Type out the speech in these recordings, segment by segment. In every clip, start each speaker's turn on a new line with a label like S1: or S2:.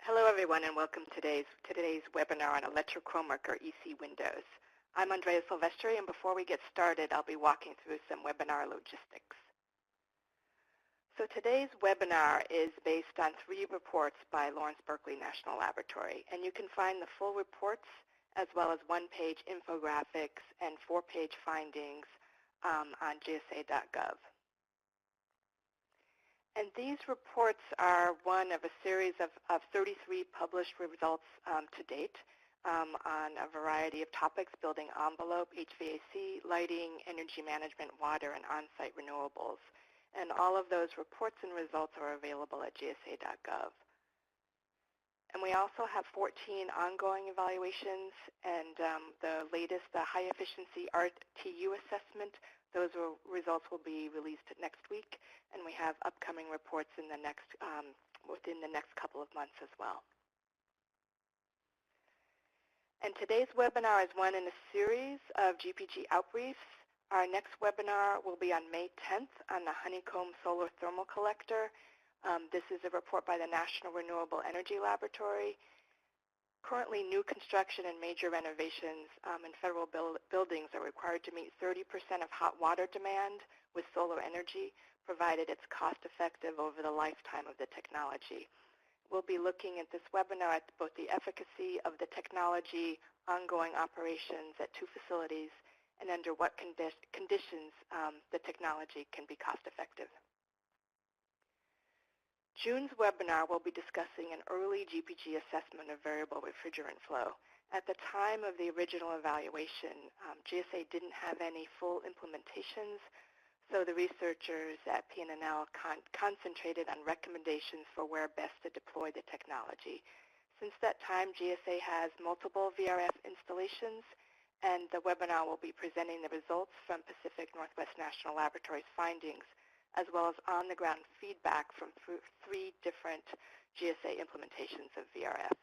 S1: Hello everyone and welcome to today's webinar on Electrochromic or EC windows. I'm Andrea Silvestri, and before we get started I'll be walking through some webinar logistics. So today's webinar is based on 3 reports by Lawrence Berkeley National Laboratory, and you can find the full reports as well as 1-page infographics and 4-page findings on gsa.gov. And these reports are one of a series of 33 published results to date on a variety of topics: building envelope, HVAC, lighting, energy management, water, and on-site renewables. And all of those reports and results are available at gsa.gov. And we also have 14 ongoing evaluations, and the latest, the high efficiency RTU assessment, those results will be released next week, and we have upcoming reports in the next, within the next couple of months as well. And today's webinar is one in a series of GPG Outbriefs. Our next webinar will be on May 10th on the Honeycomb Solar Thermal Collector. This is a report by the National Renewable Energy Laboratory. Currently, new construction and major renovations in federal buildings are required to meet 30% of hot water demand with solar energy, provided it's cost-effective over the lifetime of the technology. We'll be looking at this webinar at both the efficacy of the technology, ongoing operations at 2 facilities, and under what conditions the technology can be cost-effective. June's webinar will be discussing an early GPG assessment of variable refrigerant flow. At the time of the original evaluation, GSA didn't have any full implementations, so the researchers at PNNL concentrated on recommendations for where best to deploy the technology. Since that time, GSA has multiple VRF installations, and the webinar will be presenting the results from Pacific Northwest National Laboratory's findings, as well as on-the-ground feedback from 3 different GSA implementations of VRF.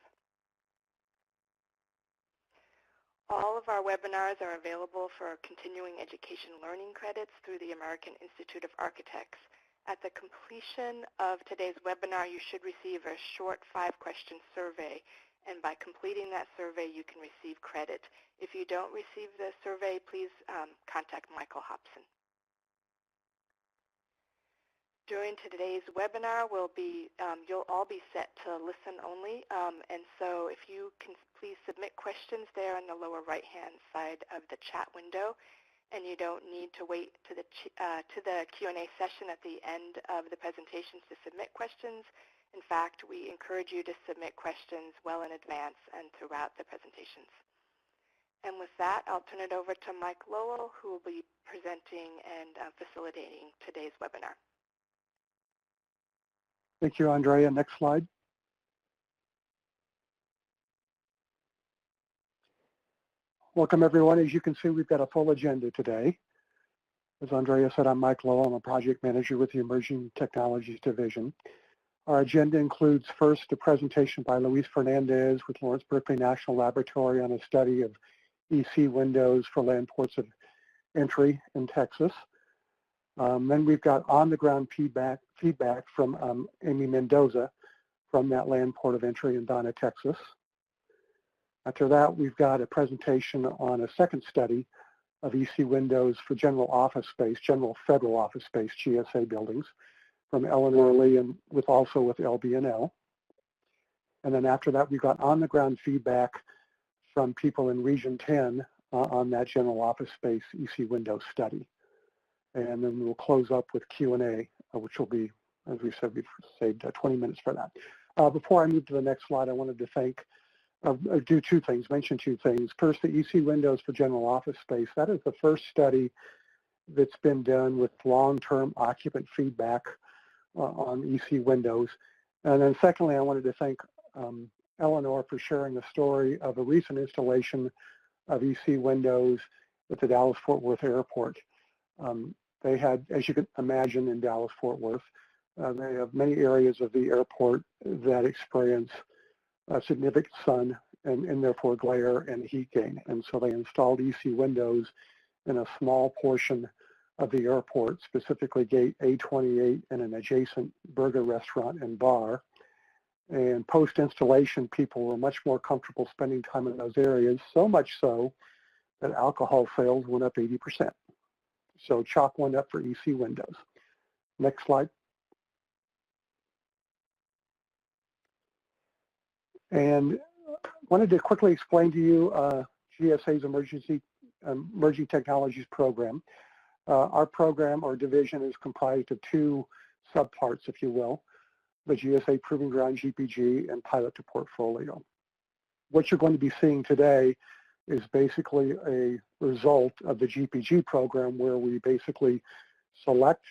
S1: All of our webinars are available for continuing education learning credits through the American Institute of Architects. At the completion of today's webinar, you should receive a short 5-question survey, and by completing that survey, you can receive credit. If you don't receive the survey, please contact Michael Hobson. During today's webinar, you'll all be set to listen only, and so if you can please submit questions there on the lower right-hand side of the chat window, and you don't need to wait to the Q&A session at the end of the presentations to submit questions. In fact, we encourage you to submit questions well in advance and throughout the presentations. And with that, I'll turn it over to Mike Lowell, who will be presenting and facilitating today's webinar.
S2: Thank you, Andrea. Next slide. Welcome, everyone. As you can see, we've got a full agenda today. As Andrea said, I'm Mike Lowell. I'm a project manager with the Emerging Technologies Division. Our agenda includes first a presentation by Luis Fernandez with Lawrence Berkeley National Laboratory on a study of EC windows for land ports of entry in Texas. Then we've got on-the-ground feedback from Amy Mendoza from that land port of entry in Donna, Texas. After that, we've got a presentation on a second study of EC windows for general office space, general federal office space, GSA buildings, from Eleanor Lee and also with LBNL. And then after that, we've got on-the-ground feedback from people in Region 10 on that general office space EC window study. And then we'll close up with Q&A, which will be, as we said, we've saved 20 minutes for that. Before I move to the next slide, I wanted to mention 2 things. First, the EC windows for general office space. That is the first study that's been done with long-term occupant feedback on EC windows. And then secondly, I wanted to thank Eleanor for sharing the story of a recent installation of EC windows at the Dallas-Fort Worth Airport. They had, as you can imagine, in Dallas-Fort Worth, they have many areas of the airport that experience significant sun and therefore glare and heat gain. And so they installed EC windows in a small portion of the airport, specifically gate A28 and an adjacent burger restaurant and bar. And post-installation, people were much more comfortable spending time in those areas, so much so that alcohol sales went up 80%. So chalk went up for EC windows. Next slide. And wanted to quickly explain to you GSA's Emerging Technologies program. Our program or division is comprised of two subparts, if you will, the GSA Proving Ground GPG and Pilot to Portfolio. What you're going to be seeing today is basically a result of the GPG program where we basically select,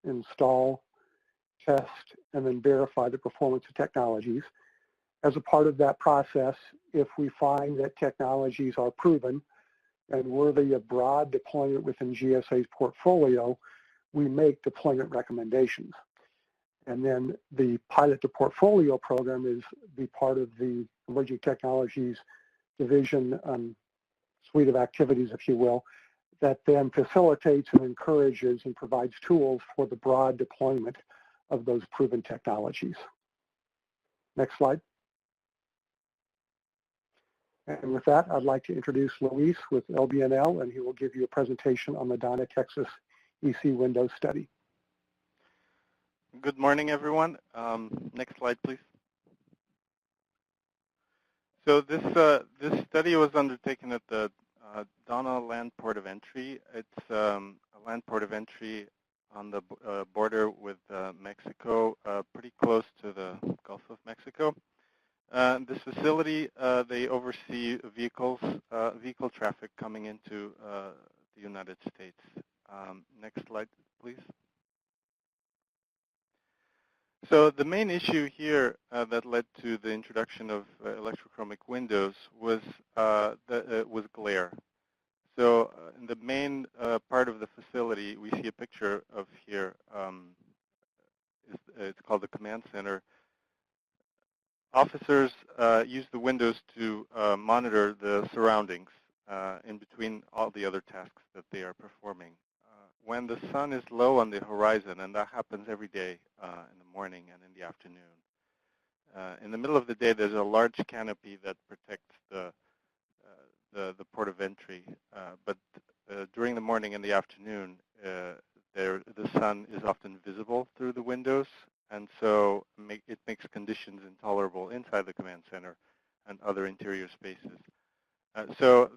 S2: install, test, and then verify the performance of technologies. As a part of that process, if we find that technologies are proven and worthy of broad deployment within GSA's portfolio, we make deployment recommendations. And then the Pilot to Portfolio program is the part of the Emerging Technologies division suite of activities, if you will, that then facilitates and encourages and provides tools for the broad deployment of those proven technologies. Next slide. And with that, I'd like to introduce Luis with LBNL, and he will give you a presentation on the Donna, Texas EC Windows study.
S3: Good morning, everyone. Next slide, please. So this study was undertaken at the Donna Land Port of Entry. It's a land port of entry on the border with Mexico, pretty close to the Gulf of Mexico. This facility, they oversee vehicle traffic coming into the United States. Next slide, please. So the main issue here that led to the introduction of electrochromic windows was glare. So in the main part of the facility, we see a picture of here. It's called the command center. Officers use the windows to monitor the surroundings in between all the other tasks that they are performing. When the sun is low on the horizon, and that happens every day in the morning and in the afternoon, in the middle of the day, there's a large canopy that protects the port of entry. But during the morning and the afternoon, the sun is often visible through the windows, and so it makes conditions intolerable inside the command center and other interior spaces. So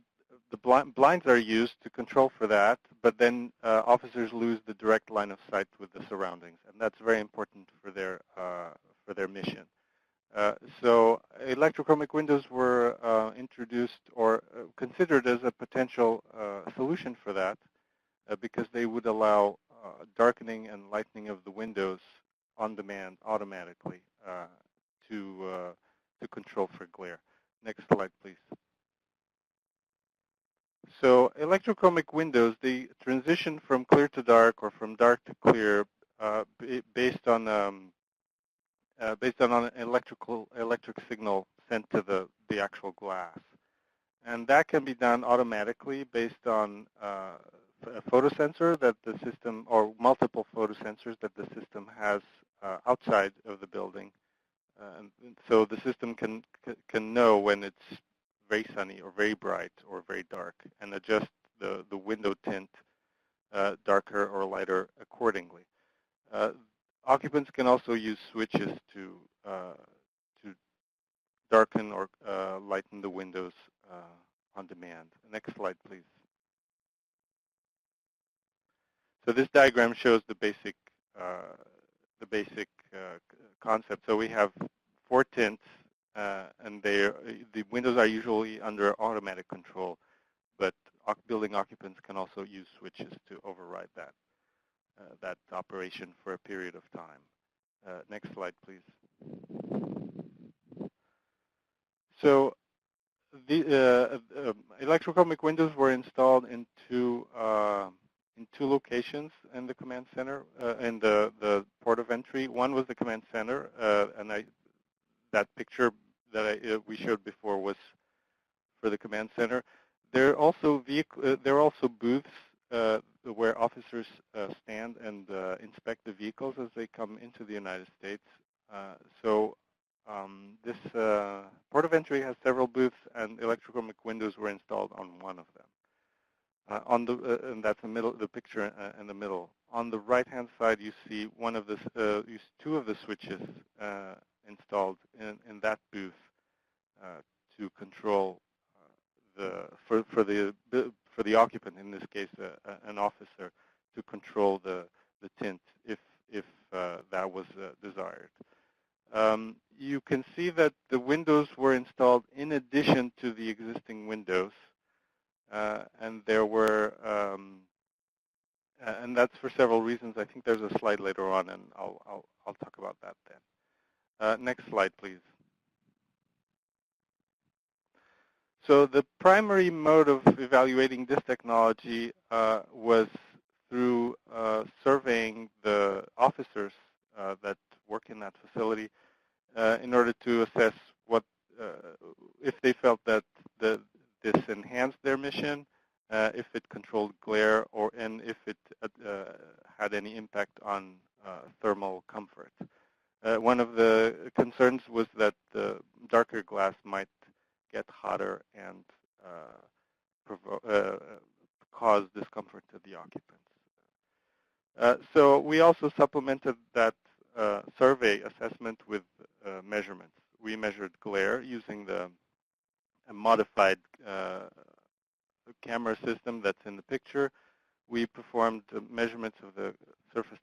S3: the blinds are used to control for that, but then officers lose the direct line of sight with the surroundings, and that's very important for their mission. So electrochromic windows were introduced or considered as a potential solution for that because they would allow darkening and lightening of the windows on demand automatically to control for glare. Next slide, please. So electrochromic windows, they transition from clear to dark or from dark to clear based on an electric signal sent to the actual glass. And that can be done automatically based on a photosensor that the system, or multiple photosensors that the system has outside of the building. And so the system can know when it's very sunny or very bright or very dark and adjust the window tint darker or lighter accordingly. Occupants can also use switches to darken or lighten the windows on demand. Next slide, please. So this diagram shows the basic concept. So we have 4 tints, and the windows are usually under automatic control, but building occupants can also use switches to override that operation for a period of time. Next slide, please. So the electrochromic windows were installed in two locations in the command center, in the port of entry. One was the command center, and that picture that we showed before was for the command center. There are also booths where officers stand and inspect the vehicles as they come into the United States. So This port of entry has several booths, and electrochromic windows were installed on one of them. And that's the picture in the middle. On the right-hand side, you see two of the switches installed in that booth to control for the occupant, in this case, an officer, to control the tint if that was desired. You can see that the windows were installed in addition to the existing windows, and there were, and that's for several reasons. I think there's a slide later on, and I'll talk about that then. Next slide, please. So the primary mode of evaluating this technology was through surveying the officers that work in that facility in order to assess what if they felt that this enhanced their mission, if it controlled glare, and if it had any impact on thermal comfort. One of the concerns was that the darker glass might get hotter and cause discomfort to the occupants. So we also supplemented that survey assessment with measurements. We measured glare using a modified camera system that's in the picture. We performed measurements of the surface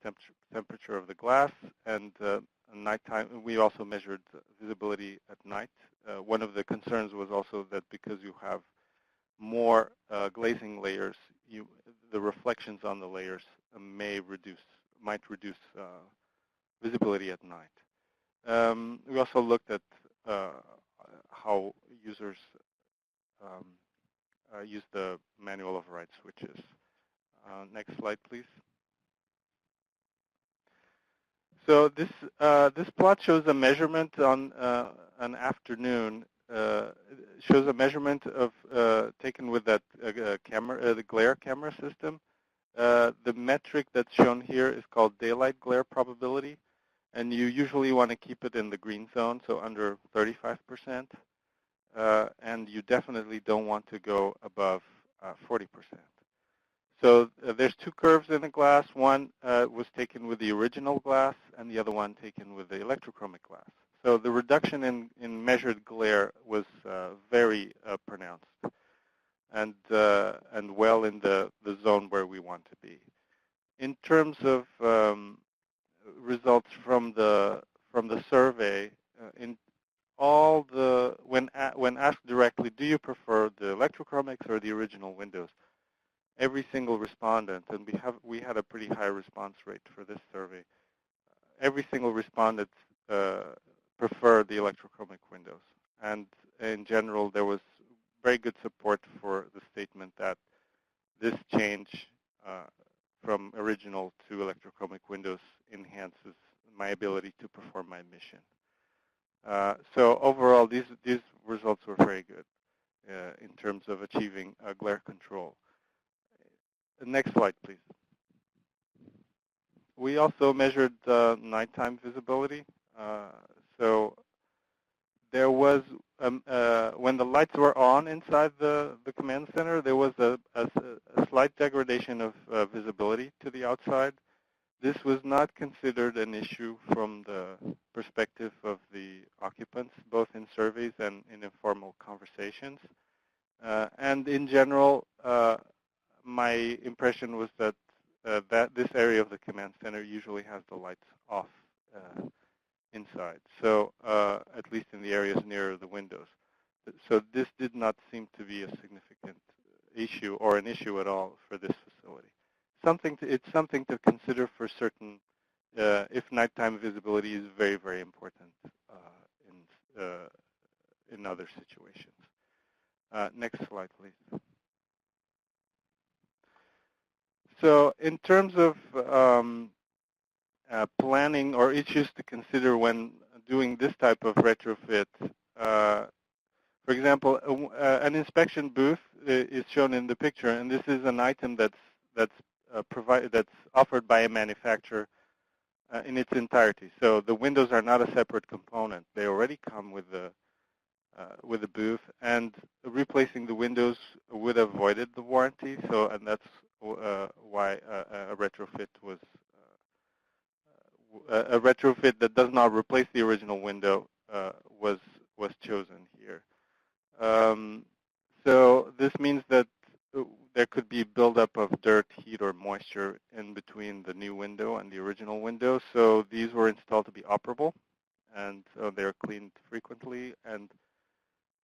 S3: temperature of the glass, and nighttime. We also measured visibility at night. One of the concerns was also that because you have more glazing layers, the reflections on the layers might reduce visibility at night. We also looked at how users use the manual override switches. Next slide, please. So this plot shows a measurement on an afternoon. Shows a measurement of taken with that camera, the glare camera system. The metric that's shown here is called daylight glare probability, and you usually want to keep it in the green zone, so under 35%, and you definitely don't want to go above 40%. So there's two curves in the glass. One was taken with the original glass, and the other one taken with the electrochromic glass. So the reduction in measured glare was very pronounced, and well in the zone where we want to be. In terms of results from the survey, when asked directly, do you prefer the electrochromics or the original windows? Every single respondent, and we had a pretty high response rate for this survey. Every single respondent preferred the electrochromic windows, and in general, there was very good support for the statement that this change from original to electrochromic windows enhances my ability to perform my mission. So overall, these results were very good in terms of achieving glare control. Next slide, please. We also measured nighttime visibility. So there was, when the lights were on inside the command center, there was a slight degradation of visibility to the outside. This was not considered an issue from the perspective of the occupants, both in surveys and in informal conversations. And in general, my impression was that this area of the command center usually has the lights off inside, so at least in the areas near the windows. So this did not seem to be a significant issue or an issue at all for this facility. It's something to consider for certain if nighttime visibility is very, very important in other situations. Next slide, please. So in terms of planning or issues to consider when doing this type of retrofit, for example, an inspection booth is shown in the picture, and this is an item that's offered by a manufacturer in its entirety. So the windows are not a separate component. They already come with the booth, and replacing the windows would have voided the warranty. So, and that's why a retrofit was a retrofit that does not replace the original window was chosen here. So this means that there could be buildup of dirt, heat, or moisture in between the new window and the original window. So these were installed to be operable, and they're cleaned frequently, and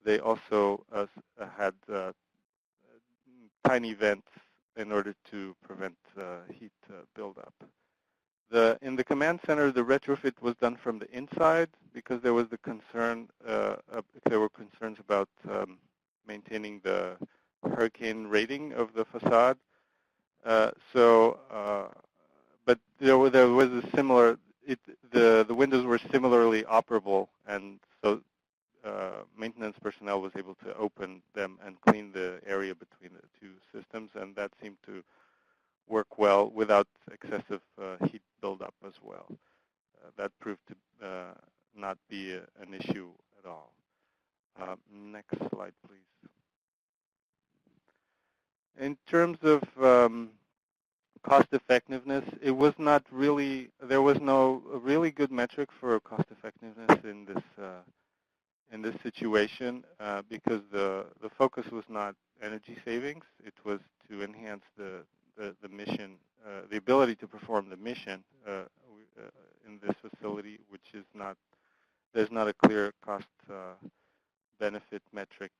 S3: they also had tiny vents in order to prevent heat buildup. In the command center, the retrofit was done from the inside because there was the concern, there were concerns about maintaining the hurricane rating of the facade. But there was a similar, the windows were similarly operable, and so maintenance personnel was able to open them and clean the area between the two systems, and that seemed to work well without excessive heat buildup as well. That proved to not be an issue at all. Next slide, please. In terms of cost effectiveness, it was not really, there was no really good metric for cost effectiveness in this situation because the focus was not energy savings. It was to enhance the mission, the ability to perform the mission in this facility, which is not, there's not a clear cost benefit metric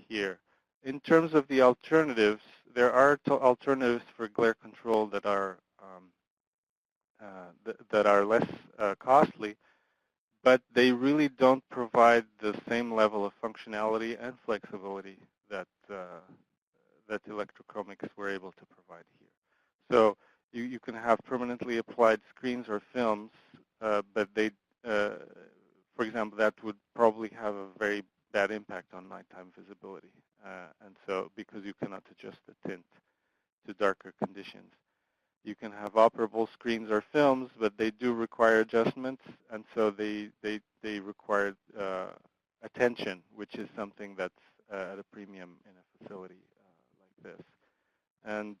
S3: here. In terms of the alternatives, there are alternatives for glare control that are less costly, but they really don't provide the same level of functionality and flexibility that that electrochromics were able to provide here. So you can have permanently applied screens or films, but they, for example, that would probably have a very bad impact on nighttime visibility. And so because you cannot adjust the tint to darker conditions. You can have operable screens or films, but they do require adjustments, and so they require attention, which is something that's at a premium in a facility like this. And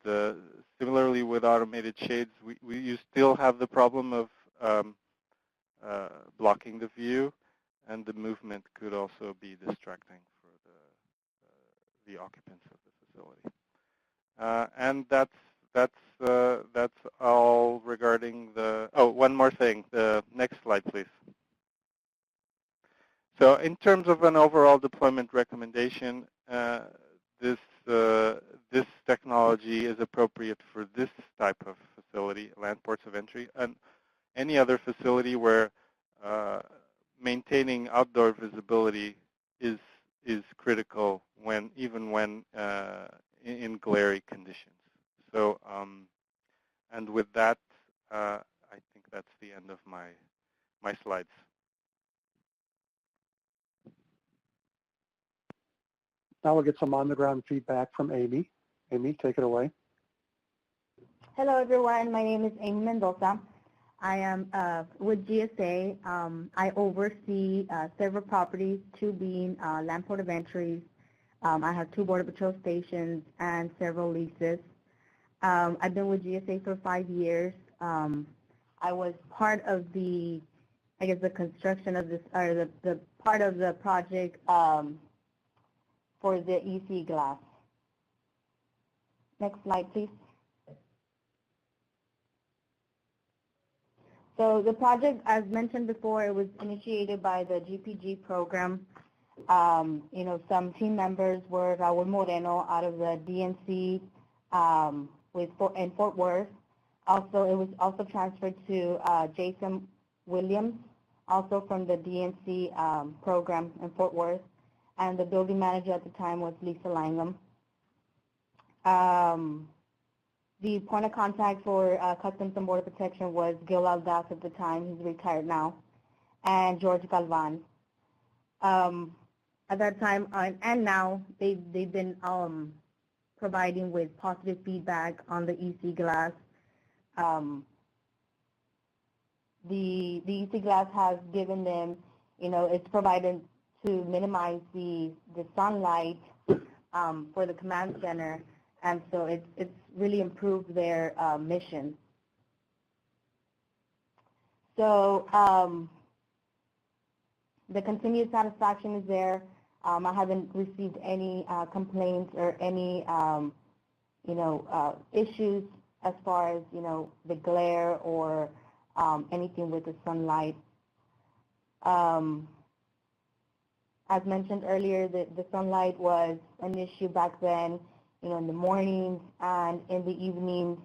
S3: similarly with automated shades, you still have the problem of blocking the view, and the movement could also be distracting for the occupants of the facility. And that's all regarding the, oh, one more thing. The next slide, please. So in terms of an overall deployment recommendation, this technology is appropriate for this type of facility, land ports of entry, and any other facility where maintaining outdoor visibility is critical even when in glary conditions. So, and with that, I think that's the end of my slides.
S2: Now we'll get some on-the-ground feedback from Amy. Amy, take it away.
S4: Hello, everyone. My name is Amy Mendoza. I am with GSA. I oversee several properties, 2 being land port of entries. I have 2 border patrol stations and several leases. I've been with GSA for 5 years. I was part of the, I guess, the construction of this, or the part of the project for the EC glass. Next slide, please. So the project, as mentioned before, it was initiated by the GPG program. You know, some team members were Raul Moreno out of the DNC in Fort Worth. Also, it was also transferred to Jason Williams, also from the DNC program in Fort Worth. And the building manager at the time was Lisa Langham. The point of contact for Customs and Border Protection was Gil Aldaz at the time. He's retired now. And George Galvan. At that time and now, they've been providing with positive feedback on the EC glass. the EC glass has given them, it's provided to minimize the sunlight for the command center, and so it's really improved their mission. So the continued satisfaction is there. I haven't received any complaints or any issues as far as the glare or anything with the sunlight. As mentioned earlier, the sunlight was an issue back then, in the mornings and in the evenings,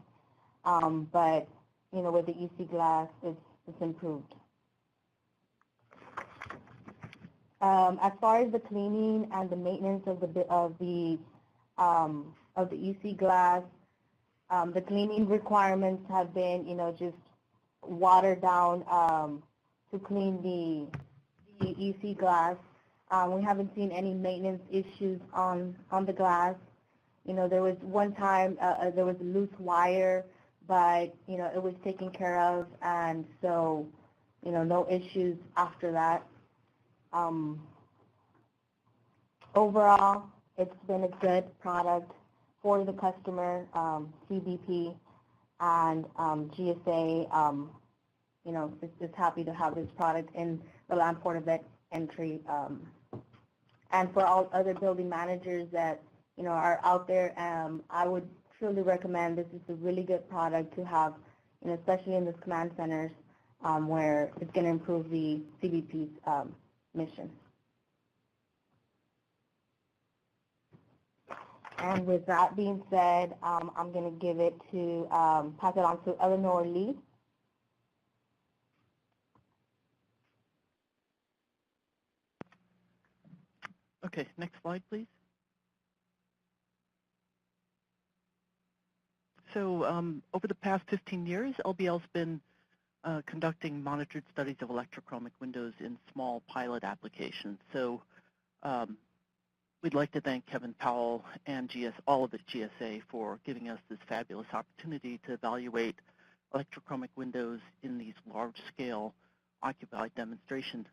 S4: but with the EC glass, it's improved. As far as the cleaning and the maintenance of the EC glass, the cleaning requirements have been, just watered down to clean the EC glass. We haven't seen any maintenance issues on the glass. There was one time there was a loose wire, but it was taken care of, and so no issues after that. Overall, it's been a good product for the customer, CBP, and GSA, is happy to have this product in the land port of entry. And for all other building managers that, are out there, I would truly recommend this is a really good product to have, especially in the command centers, where it's going to improve the CBP's mission. And with that being said, I'm going to give it to, pass it on to Eleanor Lee.
S5: Okay, next slide, please. So over the past 15 years, LBL's been conducting monitored studies of electrochromic windows in small pilot applications. So we'd like to thank Kevin Powell and all of the GSA for giving us this fabulous opportunity to evaluate electrochromic windows in these large-scale occupied demonstration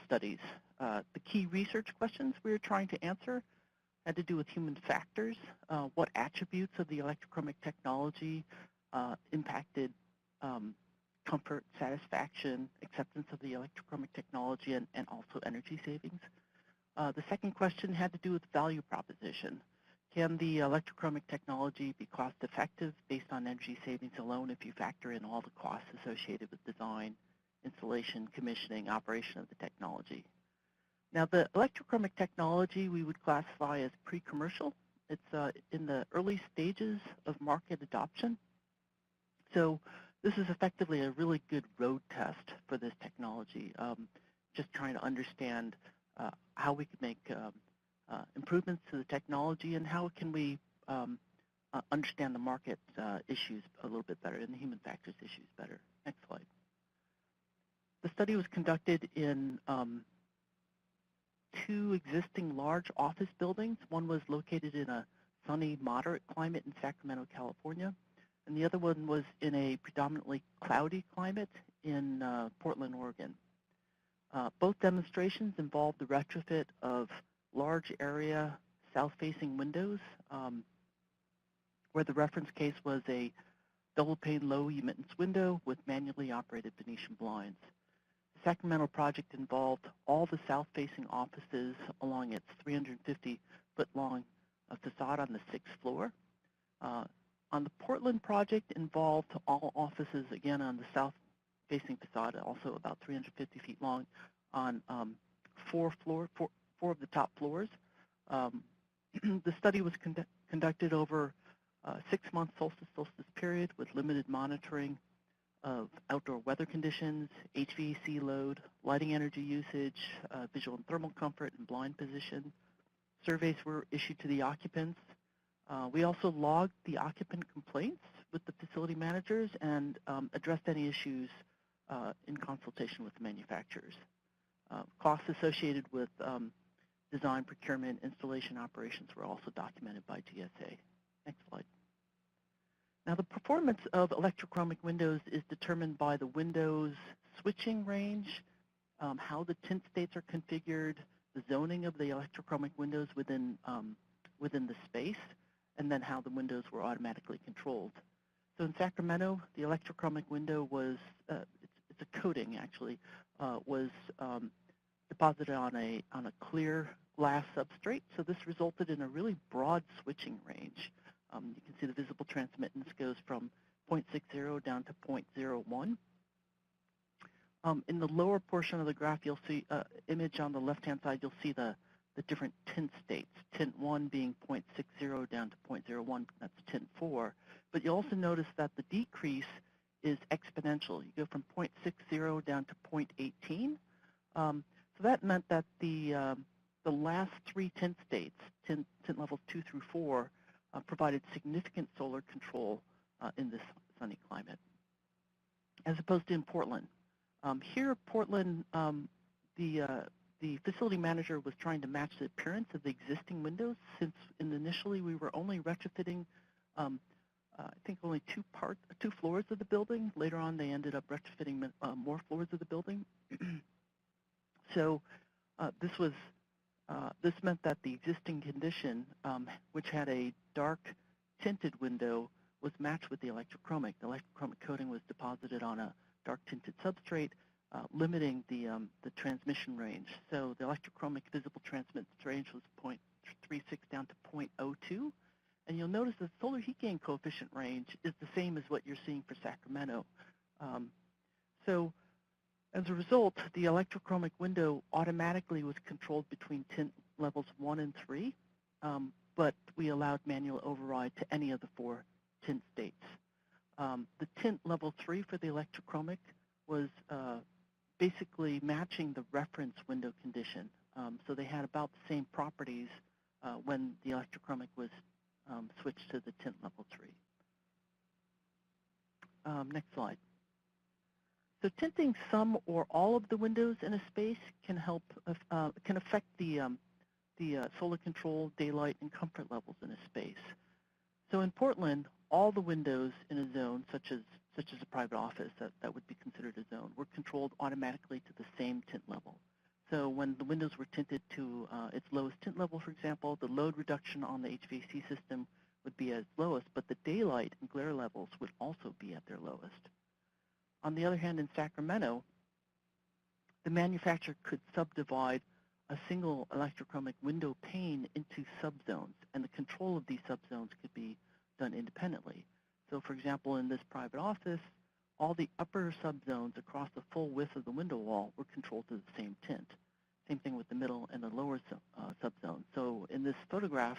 S5: studies. The key research questions we were trying to answer had to do with human factors, what attributes of the electrochromic technology impacted comfort, satisfaction, acceptance of the electrochromic technology, and also energy savings. The second question had to do with value proposition. Can the electrochromic technology be cost effective based on energy savings alone if you factor in all the costs associated with design, installation, commissioning, operation of the technology? Now, the electrochromic technology we would classify as pre-commercial. It's in the early stages of market adoption. So this is effectively a really good road test for this technology, just trying to understand how we could make improvements to the technology and how can we understand the market issues a little bit better and the human factors issues better. Next slide. The study was conducted in 2 existing large office buildings. One was located in a sunny, moderate climate in Sacramento, California, and the other one was in a predominantly cloudy climate in Portland, Oregon. Both demonstrations involved the retrofit of large area south-facing windows, where the reference case was a double-pane low-emittance window with manually operated Venetian blinds. The Sacramento project involved all the south-facing offices along its 350-foot-long facade on the 6th floor. On the Portland project involved all offices, again, on the south-facing facade, also about 350 feet long, on 4 of the top floors. The study was conducted over a 6-month solstice period with limited monitoring of outdoor weather conditions, HVAC load, lighting energy usage, visual and thermal comfort, and blind position. Surveys were issued to the occupants. We also logged the occupant complaints with the facility managers and addressed any issues in consultation with the manufacturers. Costs associated with design, procurement, installation operations were also documented by GSA. Next slide. Now, the performance of electrochromic windows is determined by the window's switching range, how the tint states are configured, the zoning of the electrochromic windows within the space, and then how the windows were automatically controlled. So in Sacramento, the electrochromic window was, it's a coating actually, was deposited on a clear glass substrate. So this resulted in a really broad switching range. You can see the visible transmittance goes from 0.60 down to 0.01. In the lower portion of the graph, you'll see image on the left-hand side, you'll see the different tint states. Tint 1 being 0.60 down to 0.01, that's tint 4. But you'll also notice that the decrease is exponential. You go from 0.60 down to 0.18. So that meant that the last three tint states, tint levels 2 through 4, provided significant solar control in this sunny climate, as opposed to in Portland. Here, Portland, the facility manager was trying to match the appearance of the existing windows, since initially we were only retrofitting, I think only two floors of the building. Later on, they ended up retrofitting more floors of the building. So this meant that the existing condition, which had a dark tinted window, was matched with the electrochromic. The electrochromic coating was deposited on a dark tinted substrate, limiting the transmission range. So the electrochromic visible transmittance range was 0.36 down to 0.02. And you'll notice the solar heat gain coefficient range is the same as what you're seeing for Sacramento. So as a result, the electrochromic window automatically was controlled between tint levels 1 and 3, but we allowed manual override to any of the 4 tint states. The tint level 3 for the electrochromic was basically matching the reference window condition. So they had about the same properties when the electrochromic was switched to the tint level 3. Next slide. So tinting some or all of the windows in a space can affect the solar control, daylight, and comfort levels in a space. So in Portland, all the windows in a zone, such as a private office that would be considered a zone, were controlled automatically to the same tint level. So when the windows were tinted to its lowest tint level, for example, the load reduction on the HVAC system would be at its lowest, but the daylight and glare levels would also be at their lowest. On the other hand, in Sacramento, the manufacturer could subdivide a single electrochromic window pane into subzones, and the control of these subzones could be done independently. So for example, in this private office, all the upper subzones across the full width of the window wall were controlled to the same tint. Same thing with the middle and the lower subzones. So in this photograph,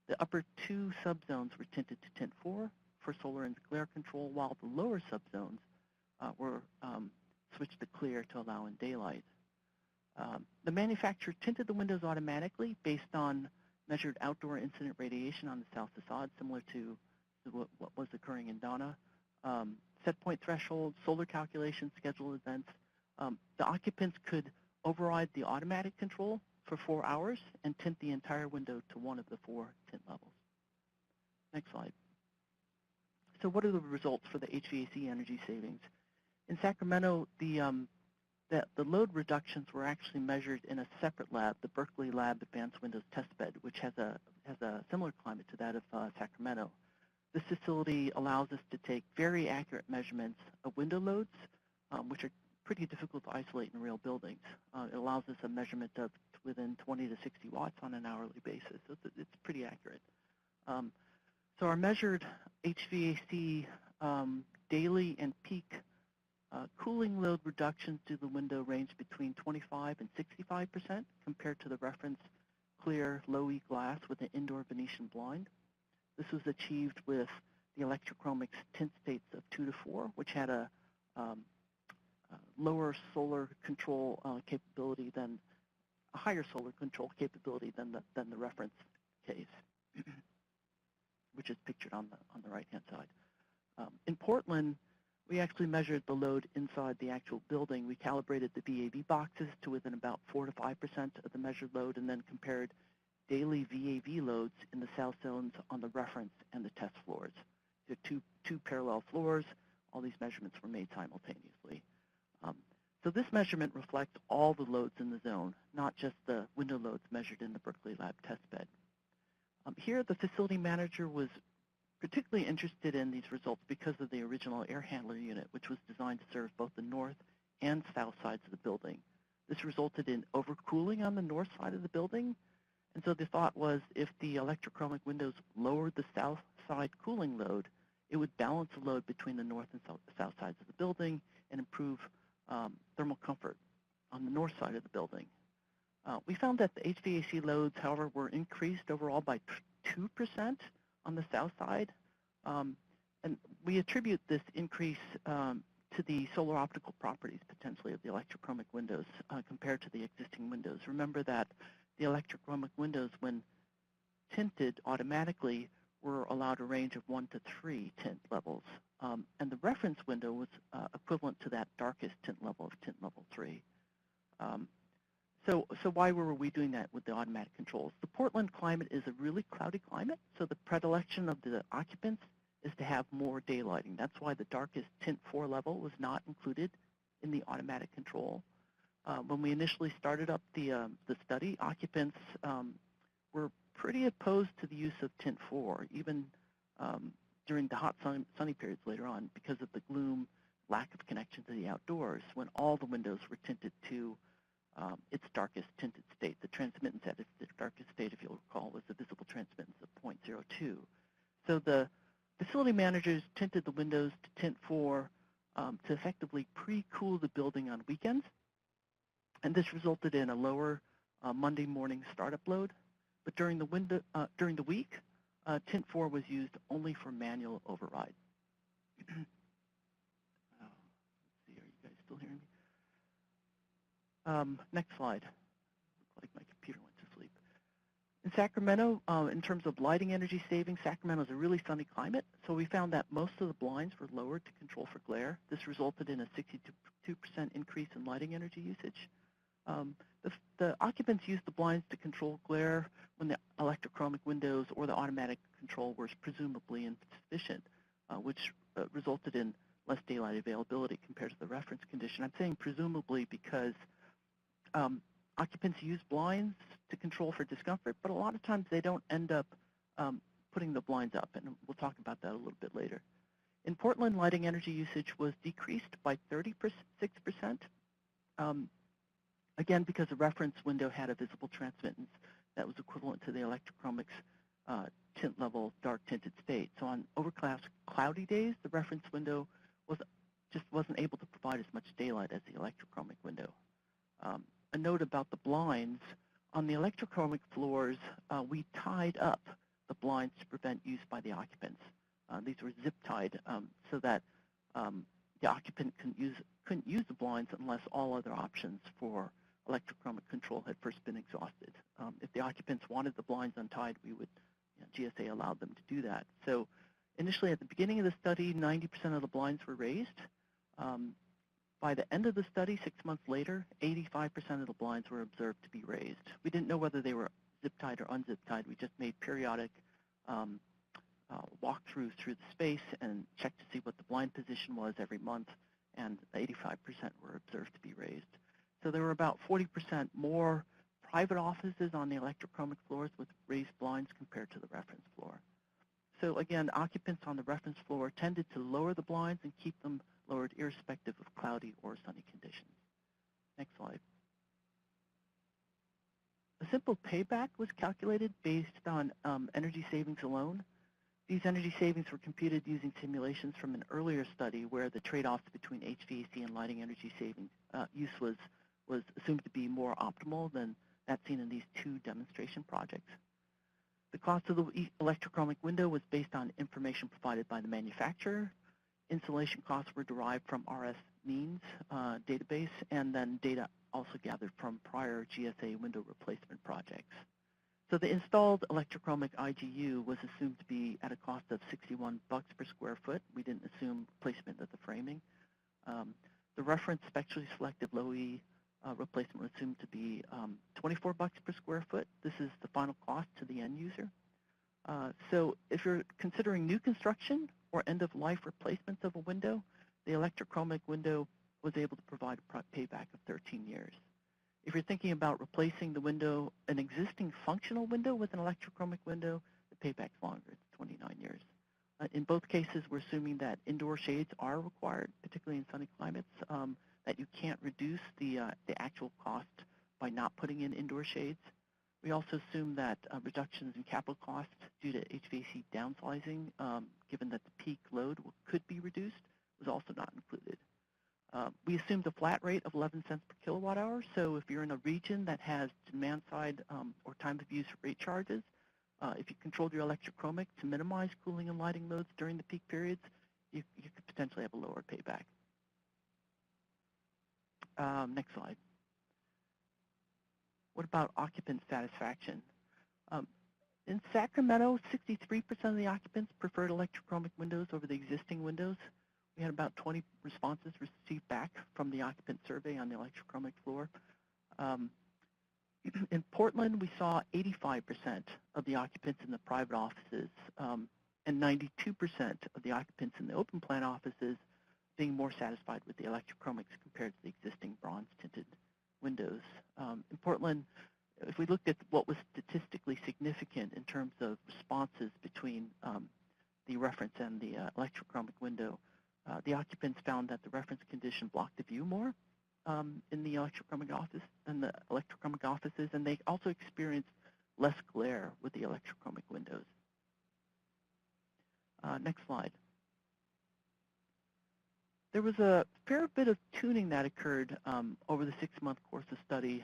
S5: the upper 2 subzones were tinted to tint 4 for solar and glare control, while the lower subzones were switched to clear to allow in daylight. The manufacturer tinted the windows automatically based on measured outdoor incident radiation on the south facade, similar to what was occurring in Donna. Set point thresholds, solar calculations, scheduled events. The occupants could override the automatic control for 4 hours and tint the entire window to one of the 4 tint levels. Next slide. So what are the results for the HVAC energy savings? In Sacramento, the load reductions were actually measured in a separate lab, the Berkeley Lab Advanced Windows Testbed, which has a similar climate to that of Sacramento. This facility allows us to take very accurate measurements of window loads, which are pretty difficult to isolate in real buildings. It allows us a measurement of within 20 to 60 watts on an hourly basis. So it's pretty accurate. So our measured HVAC daily and peak cooling load reductions to the window range between 25 and 65% compared to the reference clear low-E glass with an indoor Venetian blind. This was achieved with the electrochromics tint states of 2 to 4, which had a lower solar control capability than a higher solar control capability than the reference case, which is pictured on the right-hand side. In Portland, we actually measured the load inside the actual building. We calibrated the VAV boxes to within about 4 to 5% of the measured load, and then compared daily VAV loads in the south zones on the reference and the test floors. There are 2 parallel floors. All these measurements were made simultaneously. So this measurement reflects all the loads in the zone, not just the window loads measured in the Berkeley Lab testbed. Here, the facility manager was particularly interested in these results because of the original air handler unit, which was designed to serve both the north and south sides of the building. This resulted in overcooling on the north side of the building, and so the thought was if the electrochromic windows lowered the south side cooling load, it would balance the load between the north and south sides of the building and improve thermal comfort on the north side of the building. We found that the HVAC loads, however, were increased overall by 2% on the south side, and we attribute this increase to the solar optical properties, potentially, of the electrochromic windows compared to the existing windows. Remember that the electrochromic windows, when tinted automatically, were allowed a range of 1 to 3 tint levels, and the reference window was equivalent to that darkest tint level of tint level 3. So why were we doing that with the automatic controls? The Portland climate is a really cloudy climate, so the predilection of the occupants is to have more daylighting. That's why the darkest tint 4 level was not included in the automatic control. When we initially started up the study, occupants were pretty opposed to the use of tint 4, even during the hot sunny periods later on, because of the gloom, lack of connection to the outdoors, when all the windows were tinted to its darkest tinted state. The transmittance at its darkest state, if you'll recall, was the visible transmittance of 0.02. So the facility managers tinted the windows to tint 4 to effectively pre-cool the building on weekends, and this resulted in a lower Monday morning startup load. But during the week, tint 4 was used only for manual override. Let's see, are you guys still hearing me? Next slide. Looks like my computer went to sleep. In Sacramento, in terms of lighting energy savings, Sacramento is a really sunny climate, so we found that most of the blinds were lowered to control for glare. This resulted in a 62% increase in lighting energy usage. The occupants used the blinds to control glare when the electrochromic windows or the automatic control were presumably insufficient, which resulted in less daylight availability compared to the reference condition. I'm saying presumably because occupants use blinds to control for discomfort, but a lot of times they don't end up putting the blinds up, and we'll talk about that a little bit later. In Portland, lighting energy usage was decreased by 36%, again because the reference window had a visible transmittance that was equivalent to the electrochromic's tint level dark tinted state. So on overcast cloudy days, the reference window just wasn't able to provide as much daylight as the electrochromic window. A note about the blinds. On the electrochromic floors, we tied up the blinds to prevent use by the occupants. These were zip-tied so that the occupant couldn't use the blinds unless all other options for electrochromic control had first been exhausted. If the occupants wanted the blinds untied, we would, GSA allowed them to do that. So initially at the beginning of the study, 90% of the blinds were raised. By the end of the study, 6 months later, 85% of the blinds were observed to be raised. We didn't know whether they were zip-tied or unzip-tied. We just made periodic walkthroughs through the space and checked to see what the blind position was every month, and 85% were observed to be raised. So there were about 40% more private offices on the electrochromic floors with raised blinds compared to the reference floor. So again, occupants on the reference floor tended to lower the blinds and keep them lowered irrespective of cloudy or sunny conditions. Next slide. A simple payback was calculated based on energy savings alone. These energy savings were computed using simulations from an earlier study where the trade-offs between HVAC and lighting energy savings use was assumed to be more optimal than that seen in these two demonstration projects. The cost of the electrochromic window was based on information provided by the manufacturer. Installation costs were derived from RS means database, and then data also gathered from prior GSA window replacement projects. So the installed electrochromic IGU was assumed to be at a cost of $61 per square foot. We didn't assume placement of the framing. The reference spectrally selected low-E replacement was assumed to be $24 per square foot. This is the final cost to the end user. So if you're considering new construction or end-of-life replacements of a window, the electrochromic window was able to provide a payback of 13 years. If you're thinking about replacing the window, an existing functional window with an electrochromic window, the payback's longer, it's 29 years. In both cases, we're assuming that indoor shades are required, particularly in sunny climates, that you can't reduce the actual cost by not putting in indoor shades. We also assume that reductions in capital costs due to HVAC downsizing, given that the peak load could be reduced, was also not included. We assumed a flat rate of 11 cents per kilowatt hour, so if you're in a region that has demand side or time of use rate charges, if you controlled your electrochromic to minimize cooling and lighting loads during the peak periods, you could potentially have a lower payback. Next slide. What about occupant satisfaction? In Sacramento, 63% of the occupants preferred electrochromic windows over the existing windows. We had about 20 responses received back from the occupant survey on the electrochromic floor. In Portland, we saw 85% of the occupants in the private offices and 92% of the occupants in the open plan offices being more satisfied with the electrochromics compared to the existing bronze-tinted windows. In Portland, if we looked at what was statistically significant in terms of responses between the reference and the electrochromic window, the occupants found that the reference condition blocked the view more in the electrochromic offices, and they also experienced less glare with the electrochromic windows. Next slide. There was a fair bit of tuning that occurred over the 6-month course of study.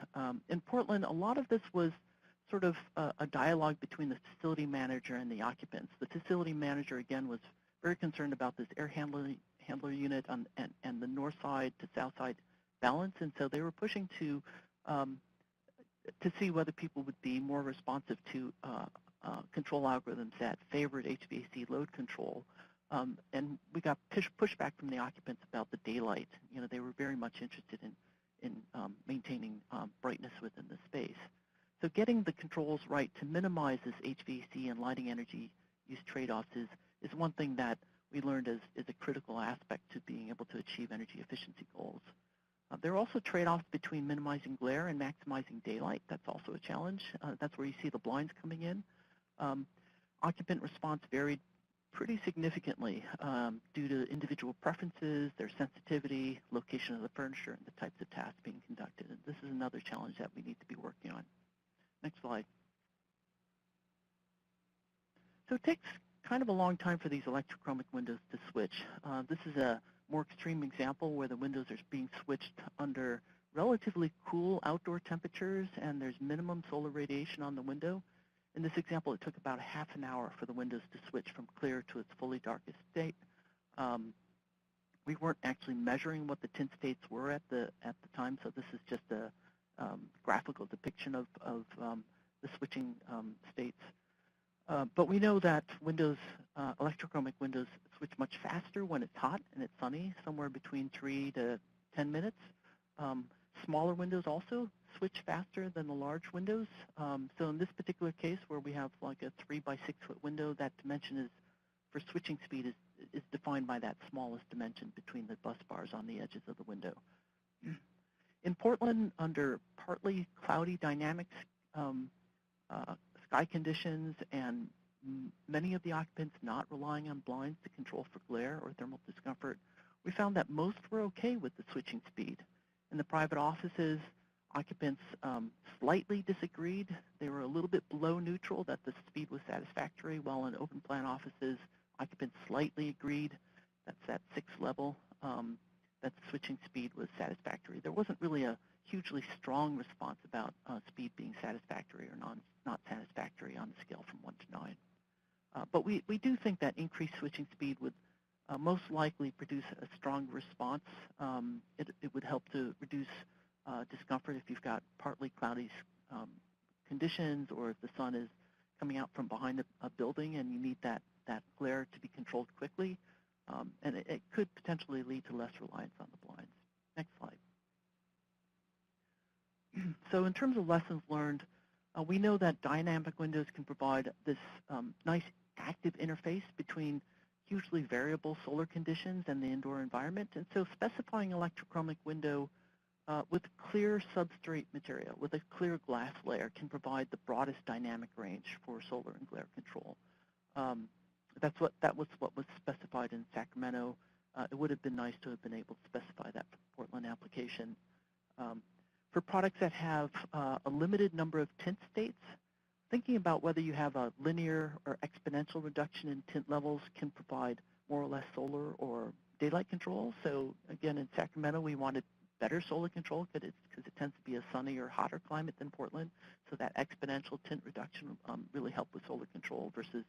S5: In Portland, a lot of this was sort of a dialogue between the facility manager and the occupants. The facility manager, again, was very concerned about this air handler unit and the north side to south side balance, and so they were pushing to see whether people would be more responsive to control algorithms that favored HVAC load control. And we got pushback from the occupants about the daylight. You know, they were very much interested in maintaining brightness within the space. So getting the controls right to minimize this HVAC and lighting energy use trade-offs is one thing that we learned is a critical aspect to being able to achieve energy efficiency goals. There are also trade-offs between minimizing glare and maximizing daylight. That's also a challenge. That's where you see the blinds coming in. Occupant response varied pretty significantly due to individual preferences, their sensitivity, location of the furniture, and the types of tasks being conducted. And this is another challenge that we need to be working on. Next slide. So it takes kind of a long time for these electrochromic windows to switch. This is a more extreme example where the windows are being switched under relatively cool outdoor temperatures and there's minimum solar radiation on the window. In this example, it took about a half an hour for the windows to switch from clear to its fully darkest state. We weren't actually measuring what the tint states were at the time, so this is just a graphical depiction of the switching states. But we know that windows, electrochromic windows, switch much faster when it's hot and it's sunny, somewhere between 3 to 10 minutes. Smaller windows also switch faster than the large windows. So in this particular case, where we have like a 3 by 6 foot window, that dimension is for switching speed is defined by that smallest dimension between the bus bars on the edges of the window. In Portland, under partly cloudy dynamic sky conditions and many of the occupants not relying on blinds to control for glare or thermal discomfort, we found that most were okay with the switching speed. In the private offices, occupants slightly disagreed. They were a little bit below neutral that the speed was satisfactory, while in open plan offices, occupants slightly agreed, that's at 6th level, that the switching speed was satisfactory. There wasn't really a hugely strong response about speed being satisfactory or not satisfactory on the scale from 1 to 9. But we do think that increased switching speed would most likely produce a strong response. It would help to reduce discomfort if you've got partly cloudy conditions, or if the sun is coming out from behind a building and you need that glare to be controlled quickly. And it could potentially lead to less reliance on the blinds. Next slide. So in terms of lessons learned, we know that dynamic windows can provide this nice active interface between hugely variable solar conditions and the indoor environment, and so specifying electrochromic window with clear substrate material, with a clear glass layer, can provide the broadest dynamic range for solar and glare control. That was what was specified in Sacramento. It would have been nice to have been able to specify that for Portland application. For products that have a limited number of tint states, thinking about whether you have a linear or exponential reduction in tint levels can provide more or less solar or daylight control. So again, in Sacramento, we wanted better solar control because it tends to be a sunnier, hotter climate than Portland. So that exponential tint reduction really helped with solar control versus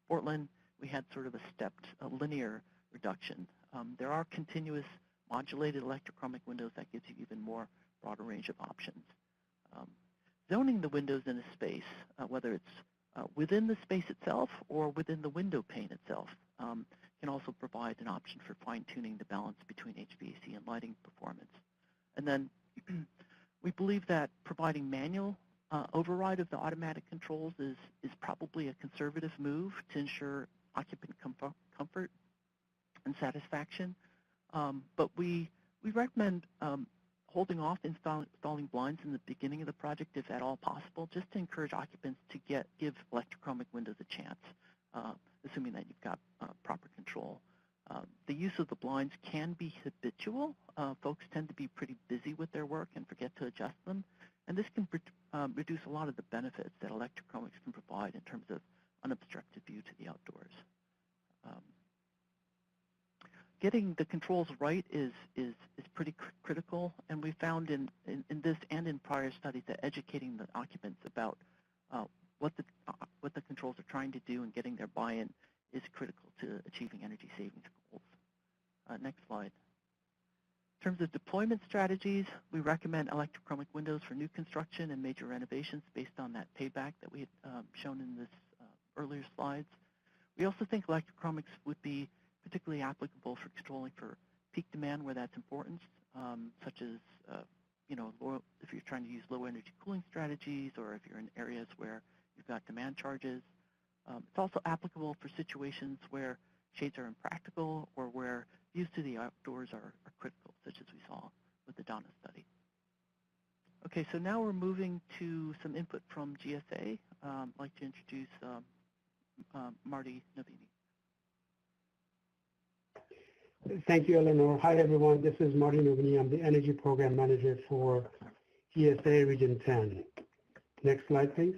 S5: Portland, we had sort of a stepped, linear reduction. There are continuous modulated electrochromic windows that gives you even more broader range of options. Zoning the windows in a space, whether it's within the space itself or within the window pane itself, can also provide an option for fine-tuning the balance between HVAC and lighting performance. And then we believe that providing manual override of the automatic controls is probably a conservative move to ensure occupant comfort and satisfaction. But we recommend holding off installing blinds in the beginning of the project if at all possible, just to encourage occupants to give electrochromic windows a chance, assuming that you've got proper control. The use of the blinds can be habitual. Folks tend to be pretty busy with their work and forget to adjust them. And this can reduce a lot of the benefits that electrochromics can provide in terms of unobstructed view to the outdoors. Getting the controls right is pretty critical, and we found in this and in prior studies that educating the occupants about what the controls are trying to do and getting their buy-in is critical to achieving energy savings goals. Next slide. In terms of deployment strategies, we recommend electrochromic windows for new construction and major renovations based on that payback that we had shown in this earlier slides. We also think electrochromics would be particularly applicable for controlling for peak demand where that's important, such as if you're trying to use low energy cooling strategies or if you're in areas where you've got demand charges. It's also applicable for situations where shades are impractical or where views to the outdoors are critical, such as we saw with the Donna study. Okay, so now we're moving to some input from GSA. I'd like to introduce Marty Navini.
S6: Thank you, Eleanor. Hi, everyone. This is Marty Navini. I'm the Energy Program Manager for GSA Region 10. Next slide, please.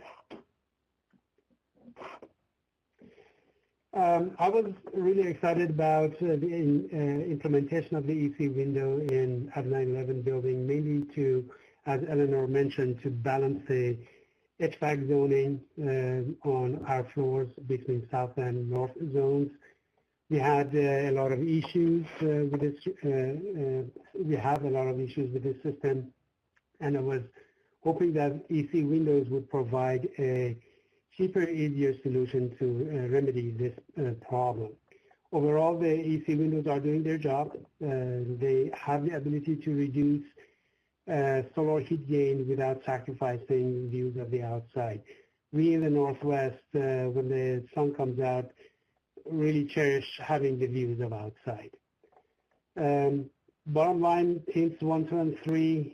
S6: I was really excited about the implementation of the EC window in at 911 building, mainly to, as Eleanor mentioned, to balance the HVAC zoning on our floors between south and north zones. We had a lot of issues with this. We have a lot of issues with this system, and I was hoping that EC windows would provide a cheaper, easier solution to remedy this problem. Overall, the EC windows are doing their job. They have the ability to reduce solar heat gain without sacrificing views of the outside. We in the Northwest, when the sun comes out, really cherish having the views of outside. Bottom line, tints 1, 2, and 3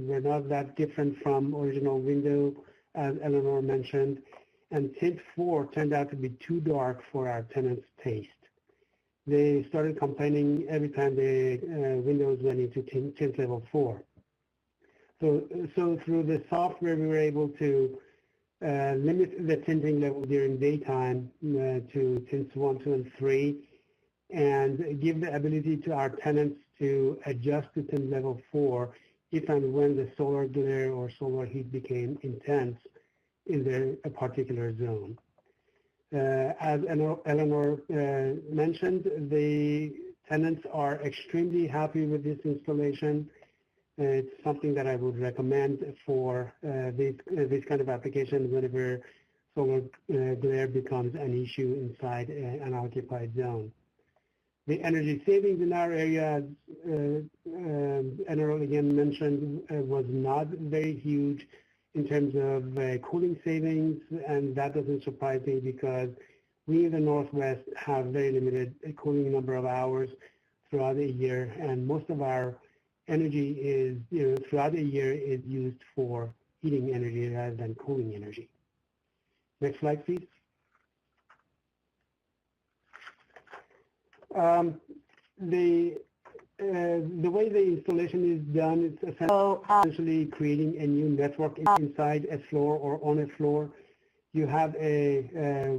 S6: were not that different from original window, as Eleanor mentioned. And tint 4 turned out to be too dark for our tenants' taste. They started complaining every time the windows went into tint level 4. So through the software, we were able to limit the tinting level during daytime to tints 1, 2, and 3, and give the ability to our tenants to adjust to tint level 4 if and when the solar glare or solar heat became intense in their particular zone. As Eleanor mentioned, the tenants are extremely happy with this installation. It's something that I would recommend for this kind of application whenever solar glare becomes an issue inside an occupied zone. The energy savings in our area, as Eleanor again mentioned, was not very huge in terms of cooling savings, and that doesn't surprise me because We in the Northwest have very limited cooling number of hours throughout the year, and most of our energy is, throughout the year is used for heating energy rather than cooling energy. Next slide, please. The way the installation is done is essentially creating a new network inside a floor or on a floor. You have a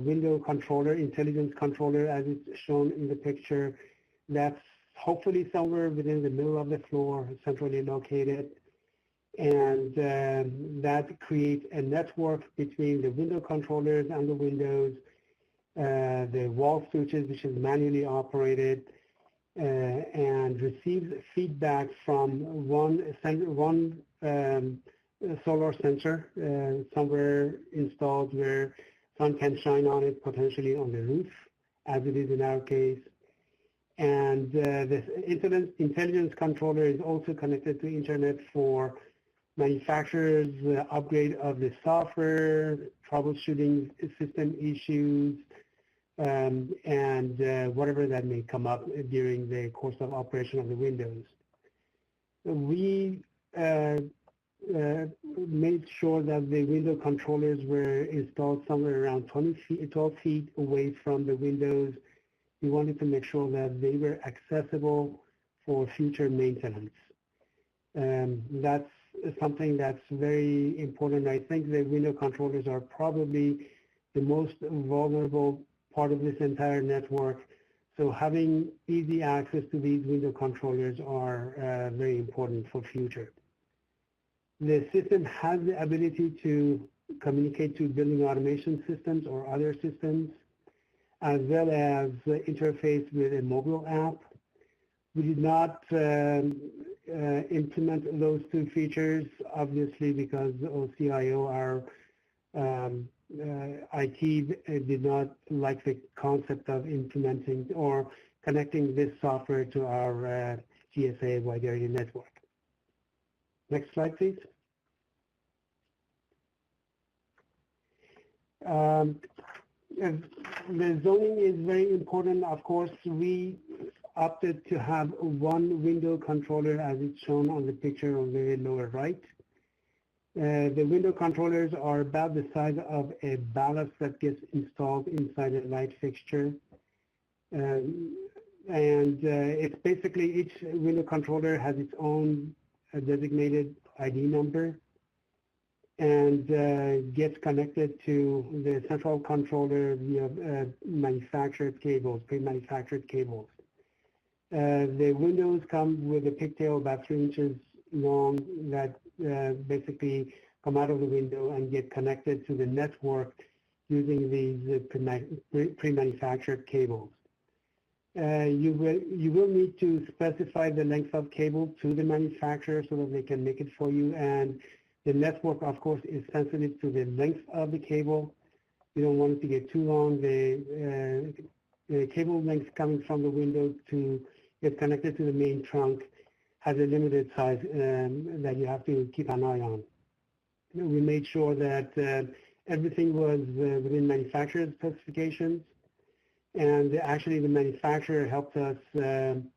S6: window controller, intelligence controller, as it's shown in the picture, that's hopefully somewhere within the middle of the floor, centrally located. And that creates a network between the window controllers and the windows, the wall switches, which is manually operated, and receives feedback from one solar sensor somewhere installed where sun can shine on it, potentially on the roof, as it is in our case. And this intelligence controller is also connected to internet for manufacturers' upgrade of the software, troubleshooting system issues, and whatever that may come up during the course of operation of the windows. We made sure that the window controllers were installed somewhere around 12 feet away from the windows. We wanted to make sure that they were accessible for future maintenance. That's something that's very important. I think the window controllers are probably the most vulnerable part of this entire network. So having easy access to these window controllers are very important for future. The system has the ability to communicate to building automation systems or other systems, as well as interface with a mobile app. We did not implement those two features, obviously, because OCIO, our IT, did not like the concept of implementing or connecting this software to our GSA wide area network. Next slide, please. The zoning is very important. Of course, we opted to have one window controller, as it's shown on the picture on the lower right. The window controllers are about the size of a ballast that gets installed inside a light fixture. It's basically each window controller has its own designated ID number and gets connected to the central controller via manufactured cables, pre-manufactured cables. The windows come with a pigtail about 3 inches long that basically come out of the window and get connected to the network using these pre-manufactured cables. You will need to specify the length of cable to the manufacturer so that they can make it for you, and the network, of course, is sensitive to the length of the cable. You don't want it to get too long. The cable length coming from the window to get connected to the main trunk has a limited size that you have to keep an eye on. We made sure that everything was within manufacturer's specifications, and actually the manufacturer helped us design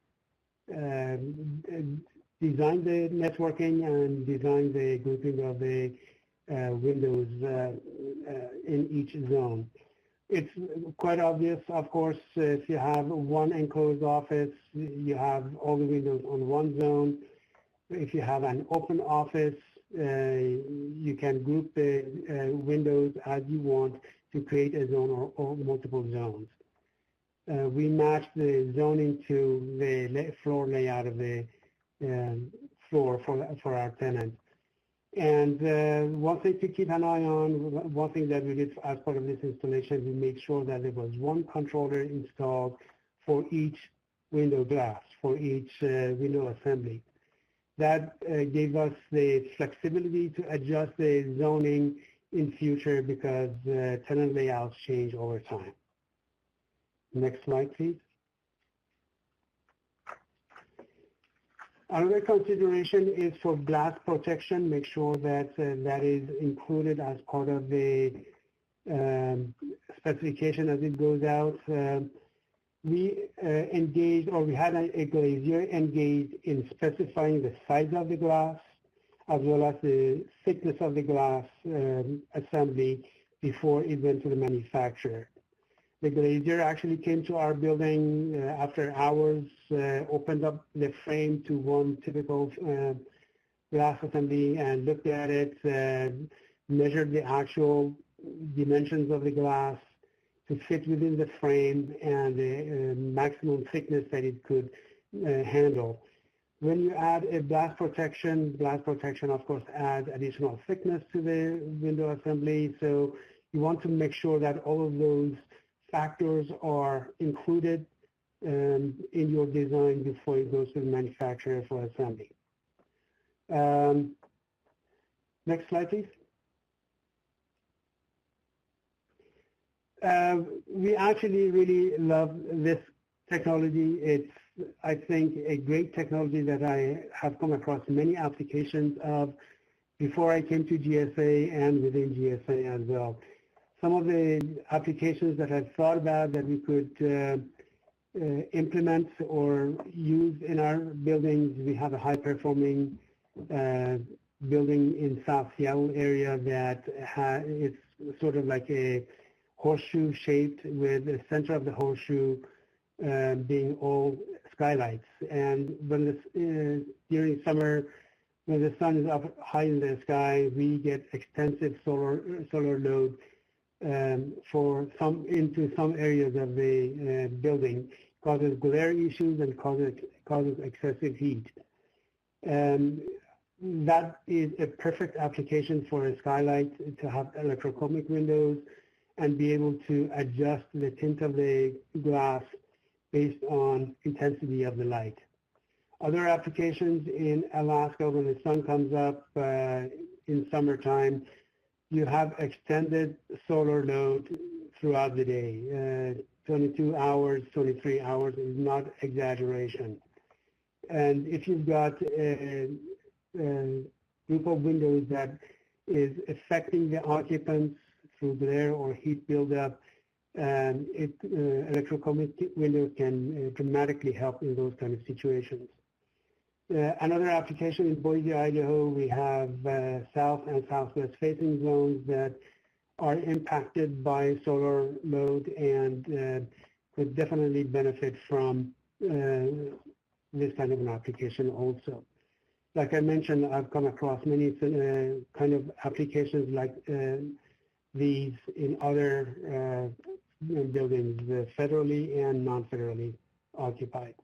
S6: the networking and design the grouping of the windows in each zone. It's quite obvious, of course, if you have one enclosed office, you have all the windows on one zone. If you have an open office, you can group the windows as you want to create a zone or multiple zones. We matched the zoning to the floor layout of the floor for our tenant. And one thing to keep an eye on, one thing that we did as part of this installation, we made sure that there was one controller installed for each window glass, for each window assembly. That gave us the flexibility to adjust the zoning in future because tenant layouts change over time. Next slide, please. Another consideration is for blast protection. Make sure that that is included as part of the specification as it goes out. We engaged, or we had a glazier engaged in specifying the size of the glass as well as the thickness of the glass assembly before it went to the manufacturer. The glazier actually came to our building after hours, opened up the frame to one typical glass assembly and looked at it, measured the actual dimensions of the glass to fit within the frame and the maximum thickness that it could handle. When you add a blast protection of course adds additional thickness to the window assembly. So you want to make sure that all of those factors are included in your design before it goes to the manufacturer for assembly. Next slide, please. We actually really love this technology. It's, I think, a great technology that I have come across many applications of before I came to GSA and within GSA as well. Some of the applications that I've thought about that we could implement or use in our buildings, we have a high-performing building in South Seattle area that it's sort of like a horseshoe shaped with the center of the horseshoe being all skylights. And when during summer, when the sun is up high in the sky, we get extensive solar load into some areas of the building, causes glare issues and causes excessive heat. And that is a perfect application for a skylight to have electrochromic windows and be able to adjust the tint of the glass based on intensity of the light. Other applications in Alaska, when the sun comes up in summertime, you have extended solar load throughout the day. 22 hours, 23 hours is not exaggeration. And if you've got a group of windows that is affecting the occupants through glare or heat buildup, electrochromic windows can dramatically help in those kind of situations. Another application in Boise, Idaho, we have south and southwest facing zones that are impacted by solar load and could definitely benefit from this kind of an application also. Like I mentioned, I've come across many kind of applications like these in other buildings, federally and non-federally occupied.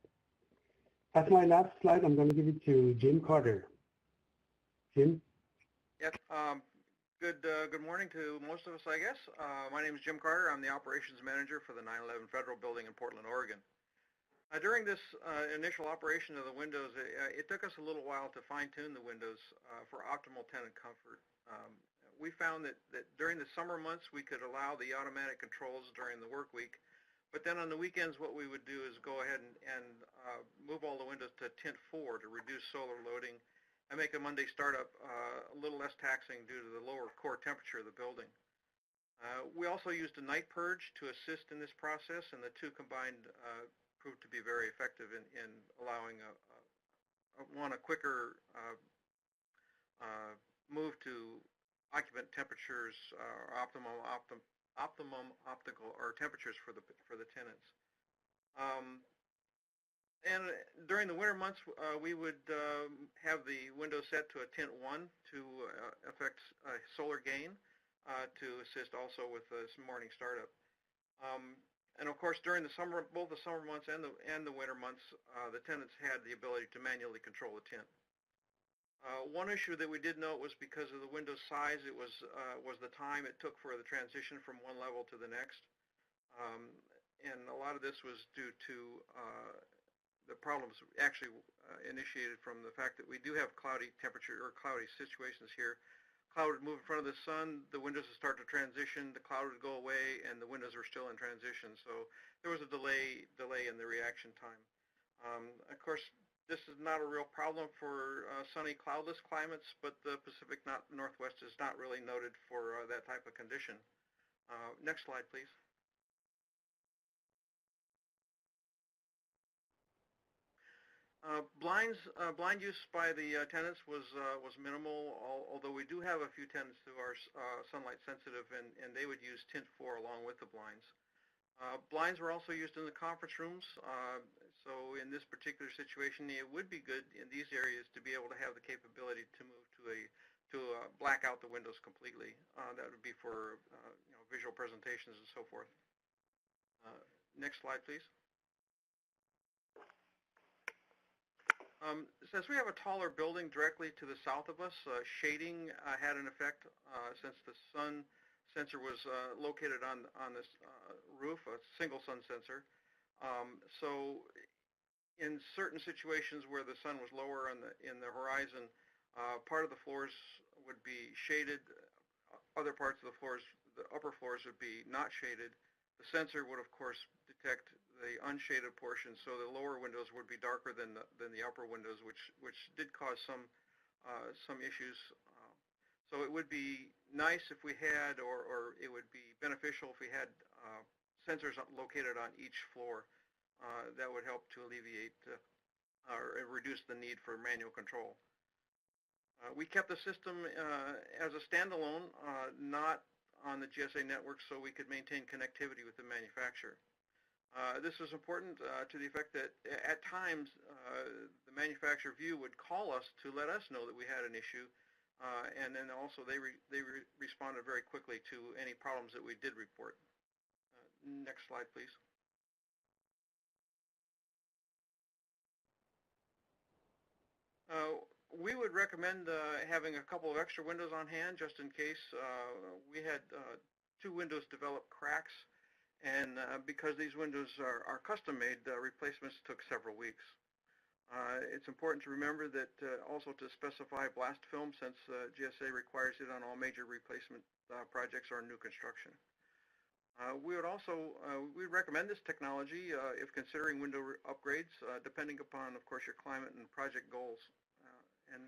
S6: That's my last slide. I'm going to give it to Jim Carter. Jim?
S7: Yes. Good morning to most of us, I guess. My name is Jim Carter. I'm the operations manager for the 9/11 Federal Building in Portland, Oregon. During this initial operation of the windows, it took us a little while to fine-tune the windows for optimal tenant comfort. We found that during the summer months, we could allow the automatic controls during the work week. But then on the weekends, what we would do is go ahead and move all the windows to tint 4 to reduce solar loading and make a Monday startup a little less taxing due to the lower core temperature of the building. We also used a night purge to assist in this process, and the two combined proved to be very effective in allowing a quicker move to occupant temperatures, optimum optical or temperatures for the tenants. And during the winter months, we would have the window set to a tint 1 to affect solar gain to assist also with some morning startup. And of course, during the summer, both the summer months and the winter months, the tenants had the ability to manually control the tint. One issue that we did note was because of the window size, it was the time it took for the transition from one level to the next. And a lot of this was due to the problems actually initiated from the fact that we do have cloudy temperature or cloudy situations here. Cloud would move in front of the sun, the windows would start to transition, the cloud would go away, and the windows were still in transition. So there was a delay in the reaction time. Of course, this is not a real problem for sunny, cloudless climates, but the Pacific Northwest is not really noted for that type of condition. Next slide, please. Blind use by the tenants was minimal, although we do have a few tenants who are sunlight sensitive, and they would use tint 4 along with the blinds. Blinds were also used in the conference rooms, so in this particular situation, it would be good in these areas to be able to have the capability to move to black out the windows completely. That would be for visual presentations and so forth. Next slide, please. Since we have a taller building directly to the south of us, shading had an effect since the sun sensor was located on this roof, a single sun sensor. So in certain situations where the sun was lower in the horizon, part of the floors would be shaded, other parts of the floors, the upper floors would be not shaded. The sensor would of course detect the unshaded portion, so the lower windows would be darker than the upper windows, which did cause some issues. So it would be nice if we had, or it would be beneficial if we had sensors located on each floor. That would help to alleviate or reduce the need for manual control. We kept the system as a standalone, not on the GSA network, so we could maintain connectivity with the manufacturer. This was important to the effect that at times the manufacturer view would call us to let us know that we had an issue, and then also they responded very quickly to any problems that we did report. Next slide, please. We would recommend having a couple of extra windows on hand just in case. We had 2 windows develop cracks, and because these windows are custom-made, replacements took several weeks. It's important to remember that also to specify blast film, since GSA requires it on all major replacement projects or new construction. We would also we recommend this technology if considering window upgrades, depending upon, of course, your climate and project goals. And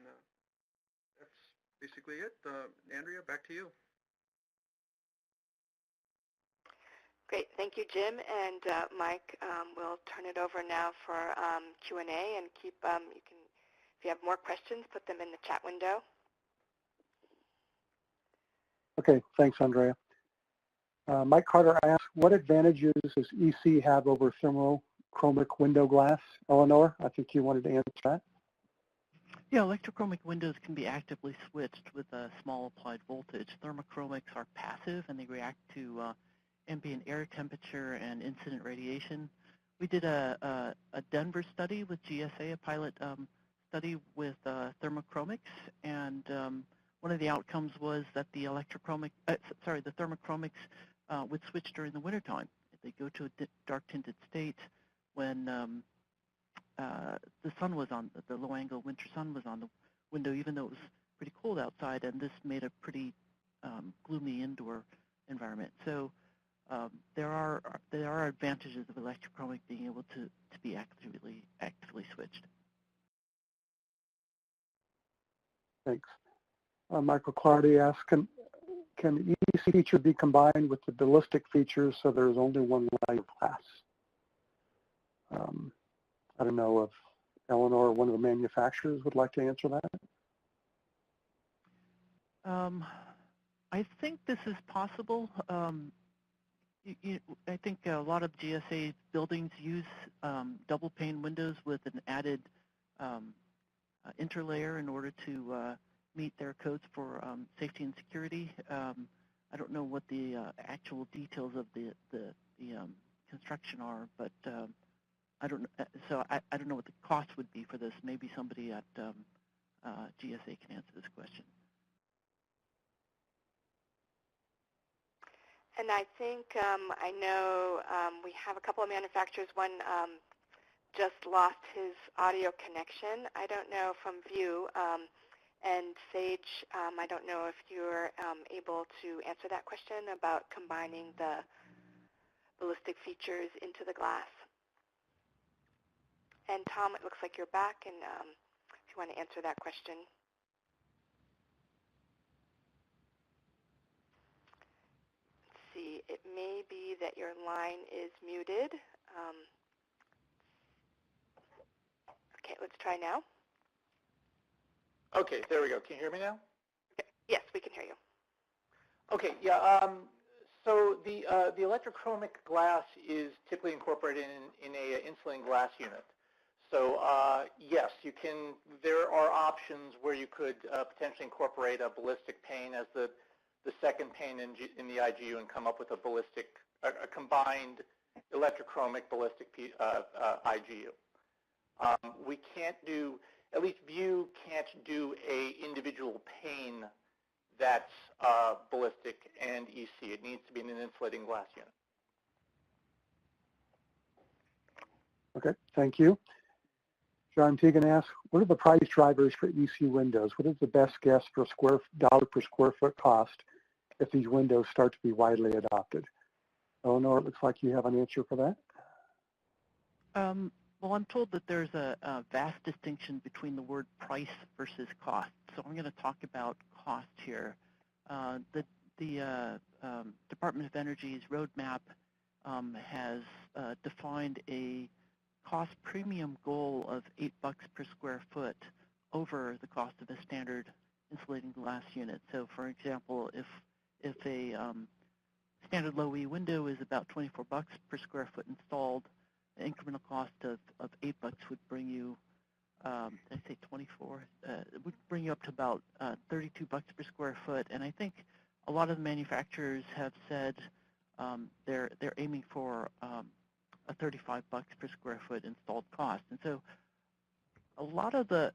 S7: that's basically it. Andrea, back to you.
S1: Great, thank you, Jim. And Mike, we'll turn it over now for Q&A, and keep, you can, if you have more questions, put them in the chat window.
S2: Okay, thanks, Andrea. Mike Carter asked, what advantages does EC have over thermochromic window glass? Eleanor, I think you wanted to answer that.
S5: Yeah, electrochromic windows can be actively switched with a small applied voltage. Thermochromics are passive, and they react to ambient air temperature and incident radiation. We did a Denver study with GSA, a pilot study with thermochromics, and one of the outcomes was that the thermochromics would switch during the wintertime. They go to a dark tinted state when the sun was on, the low angle winter sun was on the window, even though it was pretty cold outside, and this made a pretty gloomy indoor environment. So there are advantages of electrochromic being able to be actively switched.
S2: Thanks. Michael Clardy asks, can each feature be combined with the ballistic features so there's only one layer of glass? I don't know if Eleanor or one of the manufacturers would like to answer that.
S5: I think this is possible. I think a lot of GSA buildings use double pane windows with an added interlayer in order to meet their codes for safety and security. I don't know what the actual details of the construction are, but I don't know what the cost would be for this. Maybe somebody at GSA can answer this question.
S1: And I think I know we have a couple of manufacturers. One just lost his audio connection. I don't know from View. And Sage, I don't know if you're able to answer that question about combining the ballistic features into the glass. And Tom, it looks like you're back, and if you want to answer that question. Let's see. It may be that your line is muted. Okay, let's try now.
S8: Okay, there we go. Can you hear me now?
S1: Okay. Yes, we can hear you.
S8: Okay, yeah. So the electrochromic glass is typically incorporated in a insulating glass unit. So yes, you can. There are options where you could potentially incorporate a ballistic pane as the second pane in the IGU and come up with a combined electrochromic ballistic IGU. We can't do, at least View can't do a individual pane that's ballistic and EC. It needs to be in an insulating glass unit.
S2: Okay, thank you. John Teagan asks, what are the price drivers for EC windows? What is the best guess for dollar per square foot cost if these windows start to be widely adopted? Eleanor, it looks like you have an answer for that.
S5: Well, I'm told that there's a vast distinction between the word price versus cost. So I'm going to talk about cost here. The Department of Energy's roadmap has defined a cost premium goal of $8 per square foot over the cost of a standard insulating glass unit. So, for example, if a standard low E window is about $24 per square foot installed, the incremental cost of $8 would bring you, did I say 24? It would bring you up to about $32 per square foot. And I think a lot of the manufacturers have said they're aiming for a $35 per square foot installed cost. And so a lot of the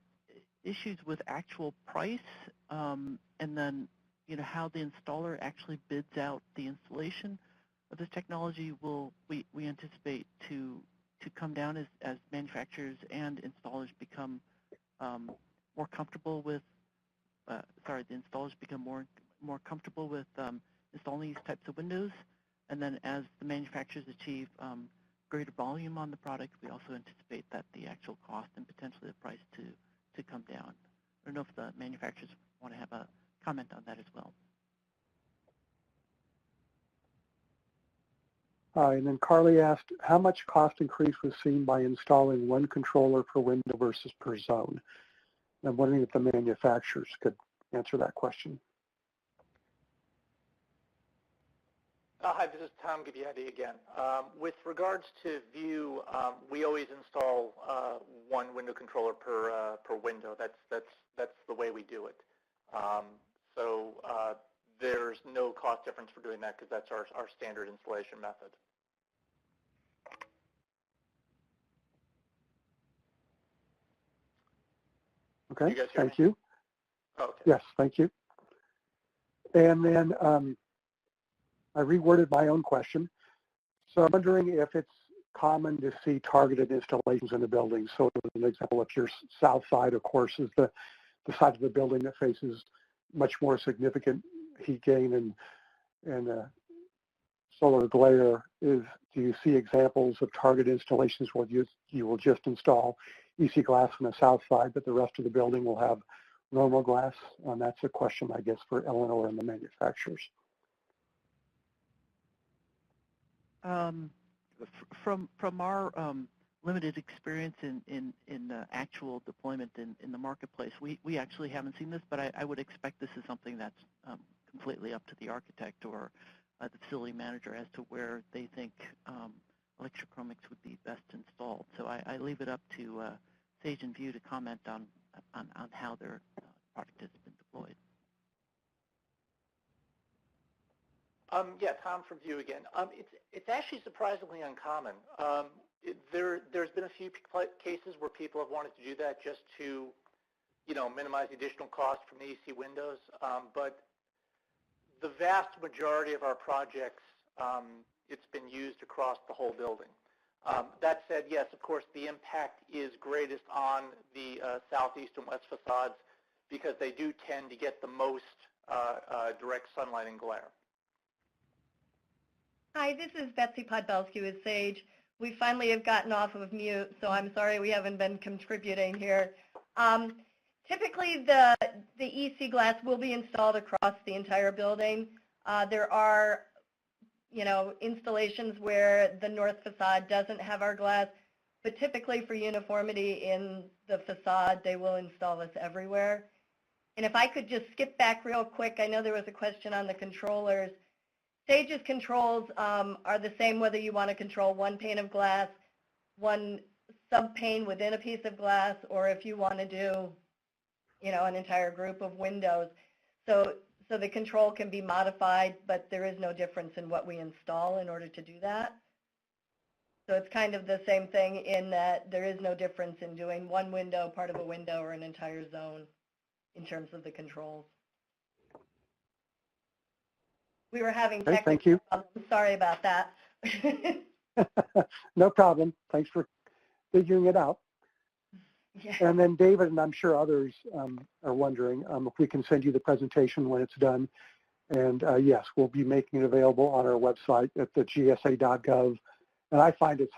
S5: issues with actual price and then how the installer actually bids out the installation of this technology we anticipate to come down as manufacturers and installers become more comfortable with the installers become more comfortable with installing these types of windows, and then as the manufacturers achieve greater volume on the product, we also anticipate that the actual cost and potentially the price to come down. I don't know if the manufacturers want to have a comment on that as well.
S2: And then Carly asked, how much cost increase was seen by installing one controller per window versus per zone? And I'm wondering if the manufacturers could answer that question.
S8: Hi, this is Tom Gabbiati again. With regards to View, we always install one window controller per window. That's the way we do it. So there's no cost difference for doing that because that's our standard installation method.
S2: Okay,
S8: you
S2: thank you.
S8: Oh, okay.
S2: Yes, thank you. And then I reworded my own question. So I'm wondering if it's common to see targeted installations in the building. So as an example, if your south side, of course, is the side of the building that faces much more significant heat gain and solar glare, do you see examples of target installations where you will just install EC glass on the south side, but the rest of the building will have normal glass? That's a question, I guess, for Eleanor and the manufacturers.
S5: From our limited experience in actual deployment in the marketplace, we actually haven't seen this, but I would expect this is something that's completely up to the architect or the facility manager as to where they think electrochromics would be best installed. So I leave it up to Sage and View to comment on how their product has been deployed.
S8: Yeah, Tom from View again. It's actually surprisingly uncommon. There's been a few cases where people have wanted to do that just to, minimize the additional cost from the EC windows. But the vast majority of our projects, it's been used across the whole building. That said, yes, of course, the impact is greatest on the southeast and west facades because they do tend to get the most direct sunlight and glare.
S9: Hi, this is Betsy Podbelski with Sage. We finally have gotten off of mute, so I'm sorry we haven't been contributing here. Typically, the EC glass will be installed across the entire building. There are installations where the north facade doesn't have our glass, but typically for uniformity in the facade, they will install this everywhere. And if I could just skip back real quick, I know there was a question on the controllers. Sage's controls are the same whether you want to control one pane of glass, one sub-pane within a piece of glass, or if you want to do, an entire group of windows. So the control can be modified, but there is no difference in what we install in order to do that. So it's kind of the same thing in that there is no difference in doing one window, part of a window, or an entire zone in terms of the controls. We were having technical
S2: thank you.
S9: problems. Sorry about that.
S2: No problem. Thanks for figuring it out.
S9: Yeah.
S2: And then David, and I'm sure others are wondering if we can send you the presentation when it's done. And yes, we'll be making it available on our website at the gsa.gov. And I find it's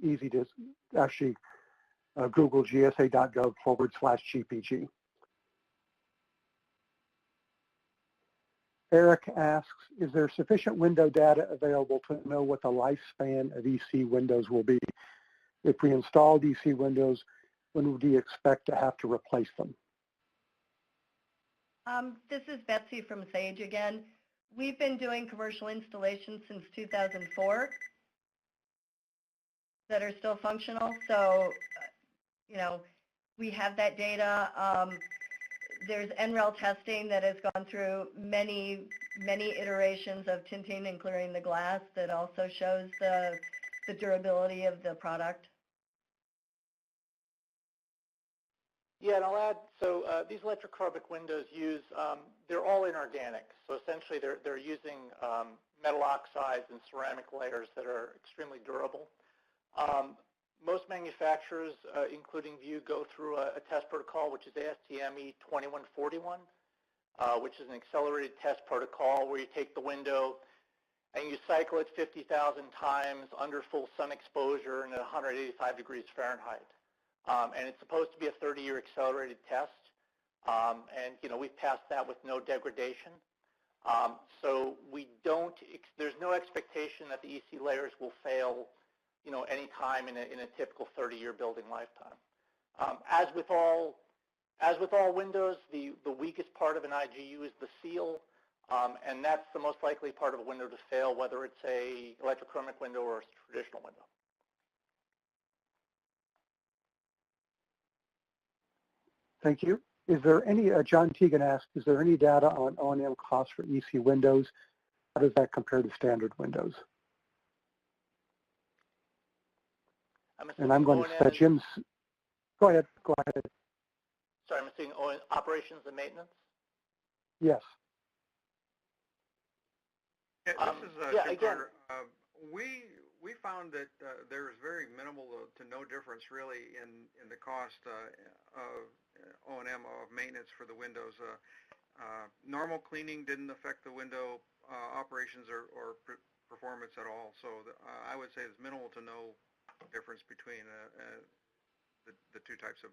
S2: easy to actually Google gsa.gov/GPG. Eric asks, is there sufficient window data available to know what the lifespan of EC windows will be? If we install DC windows, when would you expect to have to replace them?
S9: This is Betsy from Sage again. We've been doing commercial installations since 2004 that are still functional. So, we have that data. There's NREL testing that has gone through many iterations of tinting and clearing the glass that also shows the durability of the product.
S8: Yeah, and I'll add, so these electrochromic windows use, they're all inorganic. So essentially they're using metal oxides and ceramic layers that are extremely durable. Most manufacturers, including View, go through a test protocol, which is ASTM E2141, which is an accelerated test protocol where you take the window and you cycle it 50,000 times under full sun exposure and at 185 degrees Fahrenheit. And it's supposed to be a 30-year accelerated test. And, we've passed that with no degradation. So there's no expectation that the EC layers will fail any time in a typical 30-year building lifetime. As with all windows, the weakest part of an IGU is the seal, and that's the most likely part of a window to fail, whether it's a electrochromic window or a traditional window.
S2: Thank you. Is there any, John Teagan asked, is there any data on O&M costs for EC windows? How does that compare to standard windows? And I'm going to set Jim's, go ahead.
S8: Sorry, I'm assuming operations and maintenance?
S2: Yes.
S7: Yeah, this is Jim Carter. We found that there is very minimal to no difference really in the cost of O&M of maintenance for the windows. Normal cleaning didn't affect the window operations or performance at all. So I would say there's minimal to no difference between the two types of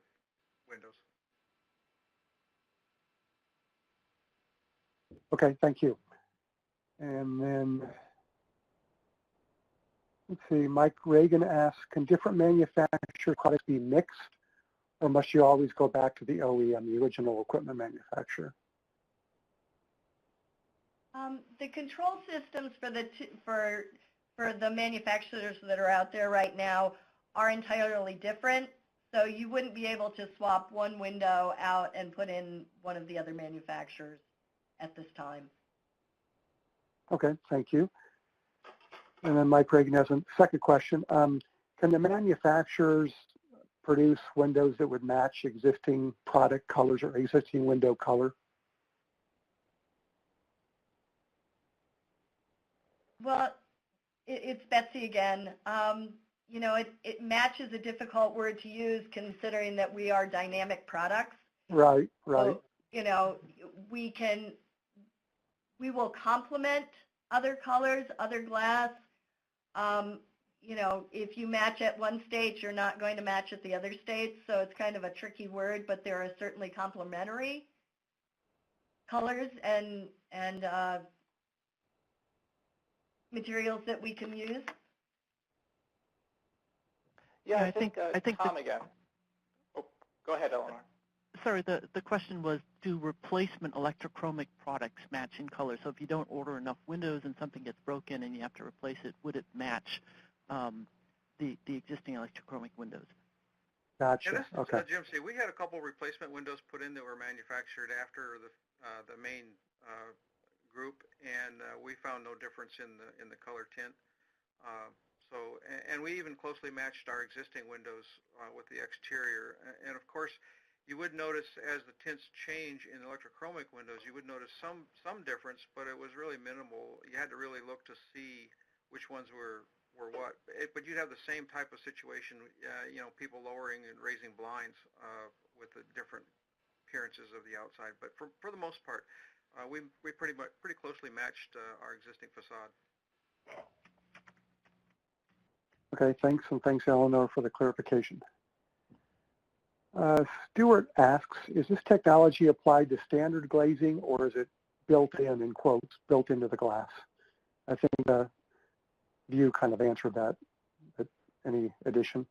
S7: windows.
S2: Okay, thank you. And then, let's see, Mike Reagan asks, can different manufacturer products be mixed, or must you always go back to the OEM, the original equipment manufacturer?
S9: The control systems for the manufacturers that are out there right now are entirely different. So you wouldn't be able to swap one window out and put in one of the other manufacturers at this time.
S2: Okay, thank you. And then Mike Reagan has a second question. Can the manufacturers produce windows that would match existing product colors or existing window color?
S9: Well, it's Betsy again. It matches a difficult word to use considering that we are dynamic products.
S2: Right.
S9: So, we will complement other colors, other glass. If you match at one state, you're not going to match at the other states. So it's kind of a tricky word, but there are certainly complementary colors and materials that we can use?
S8: Yeah,
S5: Yeah,
S8: I think Tom again. Oh, go ahead, Eleanor.
S5: Sorry, the question was, do replacement electrochromic products match in color? So if you don't order enough windows and something gets broken and you have to replace it, would it match the existing electrochromic windows?
S2: Gotcha.
S7: Yeah, this is
S2: Okay.
S7: Jim C. We had a couple replacement windows put in that were manufactured after the main group, and we found no difference in the color tint. And we even closely matched our existing windows with the exterior. And of course, you would notice as the tints change in electrochromic windows, you would notice some difference, but it was really minimal. You had to really look to see which ones were what. But you'd have the same type of situation, you know, people lowering and raising blinds with the different appearances of the outside. But for the most part, we pretty closely matched our existing facade.
S2: Okay, thanks, and thanks, Eleanor, for the clarification. Stuart asks, is this technology applied to standard glazing, or is it built in quotes, built into the glass? I think you kind of answered that, but any addition?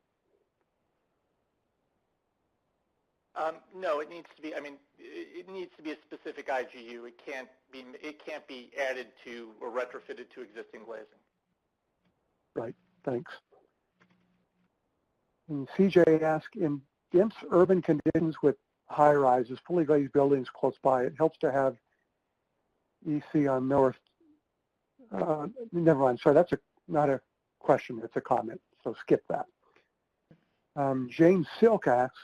S8: No, it needs to be. I mean, it needs to be a specific IGU. It can't be added to or retrofitted to existing glazing.
S2: Right. Thanks. And CJ asked, in dense urban conditions with high-rises, fully glazed buildings close by, it helps to have EC on north. Never mind. Sorry, that's not a question. It's a comment. So skip that. Jane Silk asks,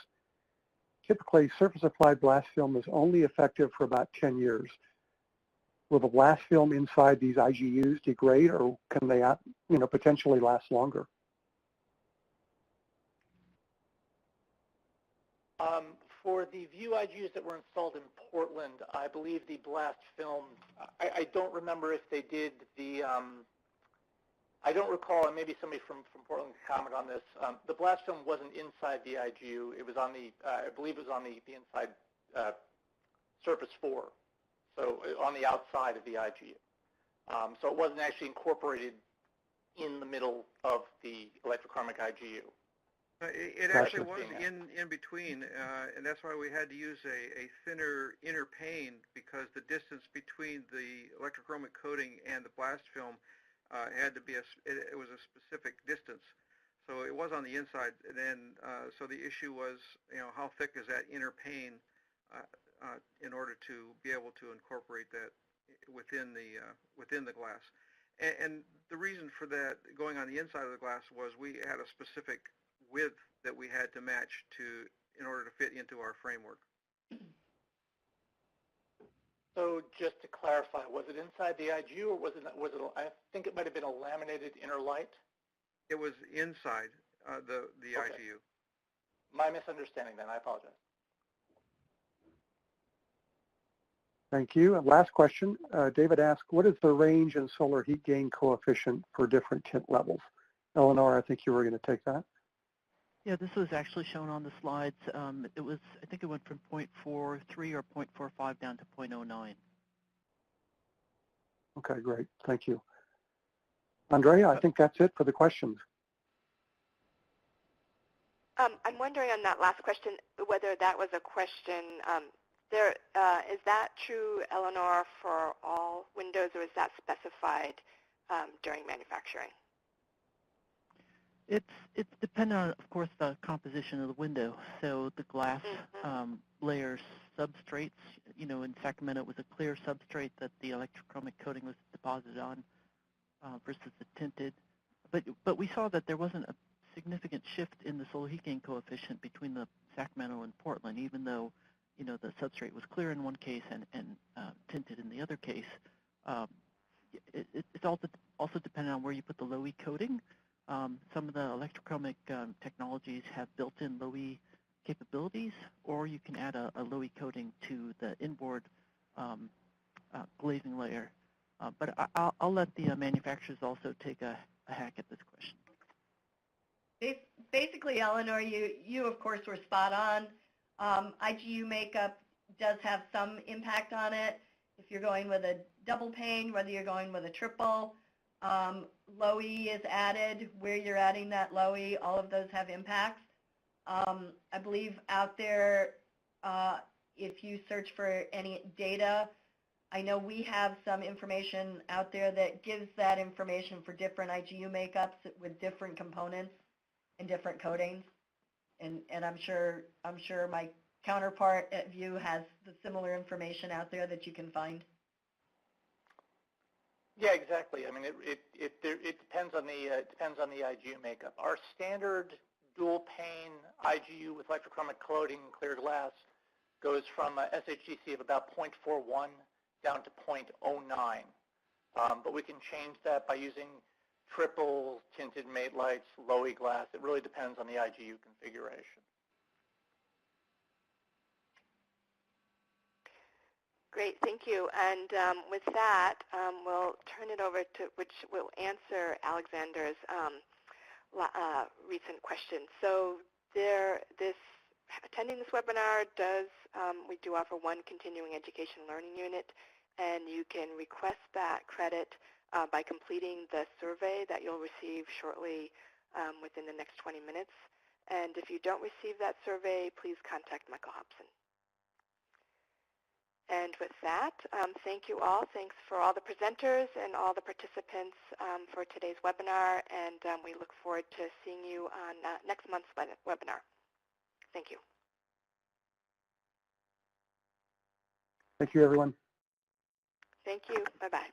S2: typically surface-applied blast film is only effective for about 10 years. Will the blast film inside these IGUs degrade, or can they, potentially last longer?
S8: For the View IGUs that were installed in Portland, I believe the blast film, I don't remember if they did the, I don't recall, and maybe somebody from Portland can comment on this. The blast film wasn't inside the IGU. It was on the, I believe it was on the inside surface 4, so on the outside of the IGU. So it wasn't actually incorporated in the middle of the electrochromic IGU.
S7: It actually was in between, and that's why we had to use a thinner inner pane, because the distance between the electrochromic coating and the blast film had to be it was a specific distance. So it was on the inside, and then so the issue was, how thick is that inner pane in order to be able to incorporate that within the glass. And the reason for that going on the inside of the glass was we had a specific width that we had to match in order to fit into our framework.
S8: So just to clarify, was it inside the IGU, or was it? I think it might have been a laminated inner light. It
S7: was inside the
S8: okay.
S7: IGU.
S8: My misunderstanding then. I apologize.
S2: Thank you. And last question, David asked, what is the range and solar heat gain coefficient for different tint levels? Eleanor, I think you were going to take that.
S5: Yeah, this was actually shown on the slides. It was, I think it went from 0.43 or 0.45 down to 0.09.
S2: Okay, great. Thank you. Andrea, I think that's it for the questions.
S1: I'm wondering on that last question whether that was a question. Is that true, Eleanor, for all windows, or is that specified during manufacturing?
S5: It's dependent on, of course, the composition of the window. So the glass layer substrates, in Sacramento it was a clear substrate that the electrochromic coating was deposited on versus the tinted. But we saw that there wasn't a significant shift in the solar heat gain coefficient between the Sacramento and Portland, even though, the substrate was clear in one case and tinted in the other case. It's also dependent on where you put the low-E coating. Some of the electrochromic technologies have built-in low-E capabilities, or you can add a low-E coating to the inboard glazing layer. But I'll let the manufacturers also take a hack at this question.
S9: Basically, Eleanor, you of course were spot on. IGU makeup does have some impact on it. If you're going with a double pane, whether you're going with a triple, Low E is added. Where you're adding that low E, all of those have impacts. I believe out there, if you search for any data, I know we have some information out there that gives that information for different IGU makeups with different components and different coatings. And I'm sure my counterpart at View has the similar information out there that you can find.
S8: Yeah, exactly. I mean, it depends on the IGU makeup. Our standard dual pane IGU with electrochromic coating clear glass goes from a SHGC of about 0.41 down to 0.09. But we can change that by using triple tinted mate lights, low E glass. It really depends on the IGU configuration.
S1: Great, thank you. And with that, we'll turn it over to which will answer Alexander's recent question. So attending this webinar we do offer one continuing education learning unit, and you can request that credit by completing the survey that you'll receive shortly within the next 20 minutes. And if you don't receive that survey, please contact Michael Hobson. And with that, thank you all. Thanks for all the presenters and all the participants for today's webinar, and we look forward to seeing you on next month's webinar. Thank you.
S2: Thank you, everyone.
S1: Thank you. Bye-bye.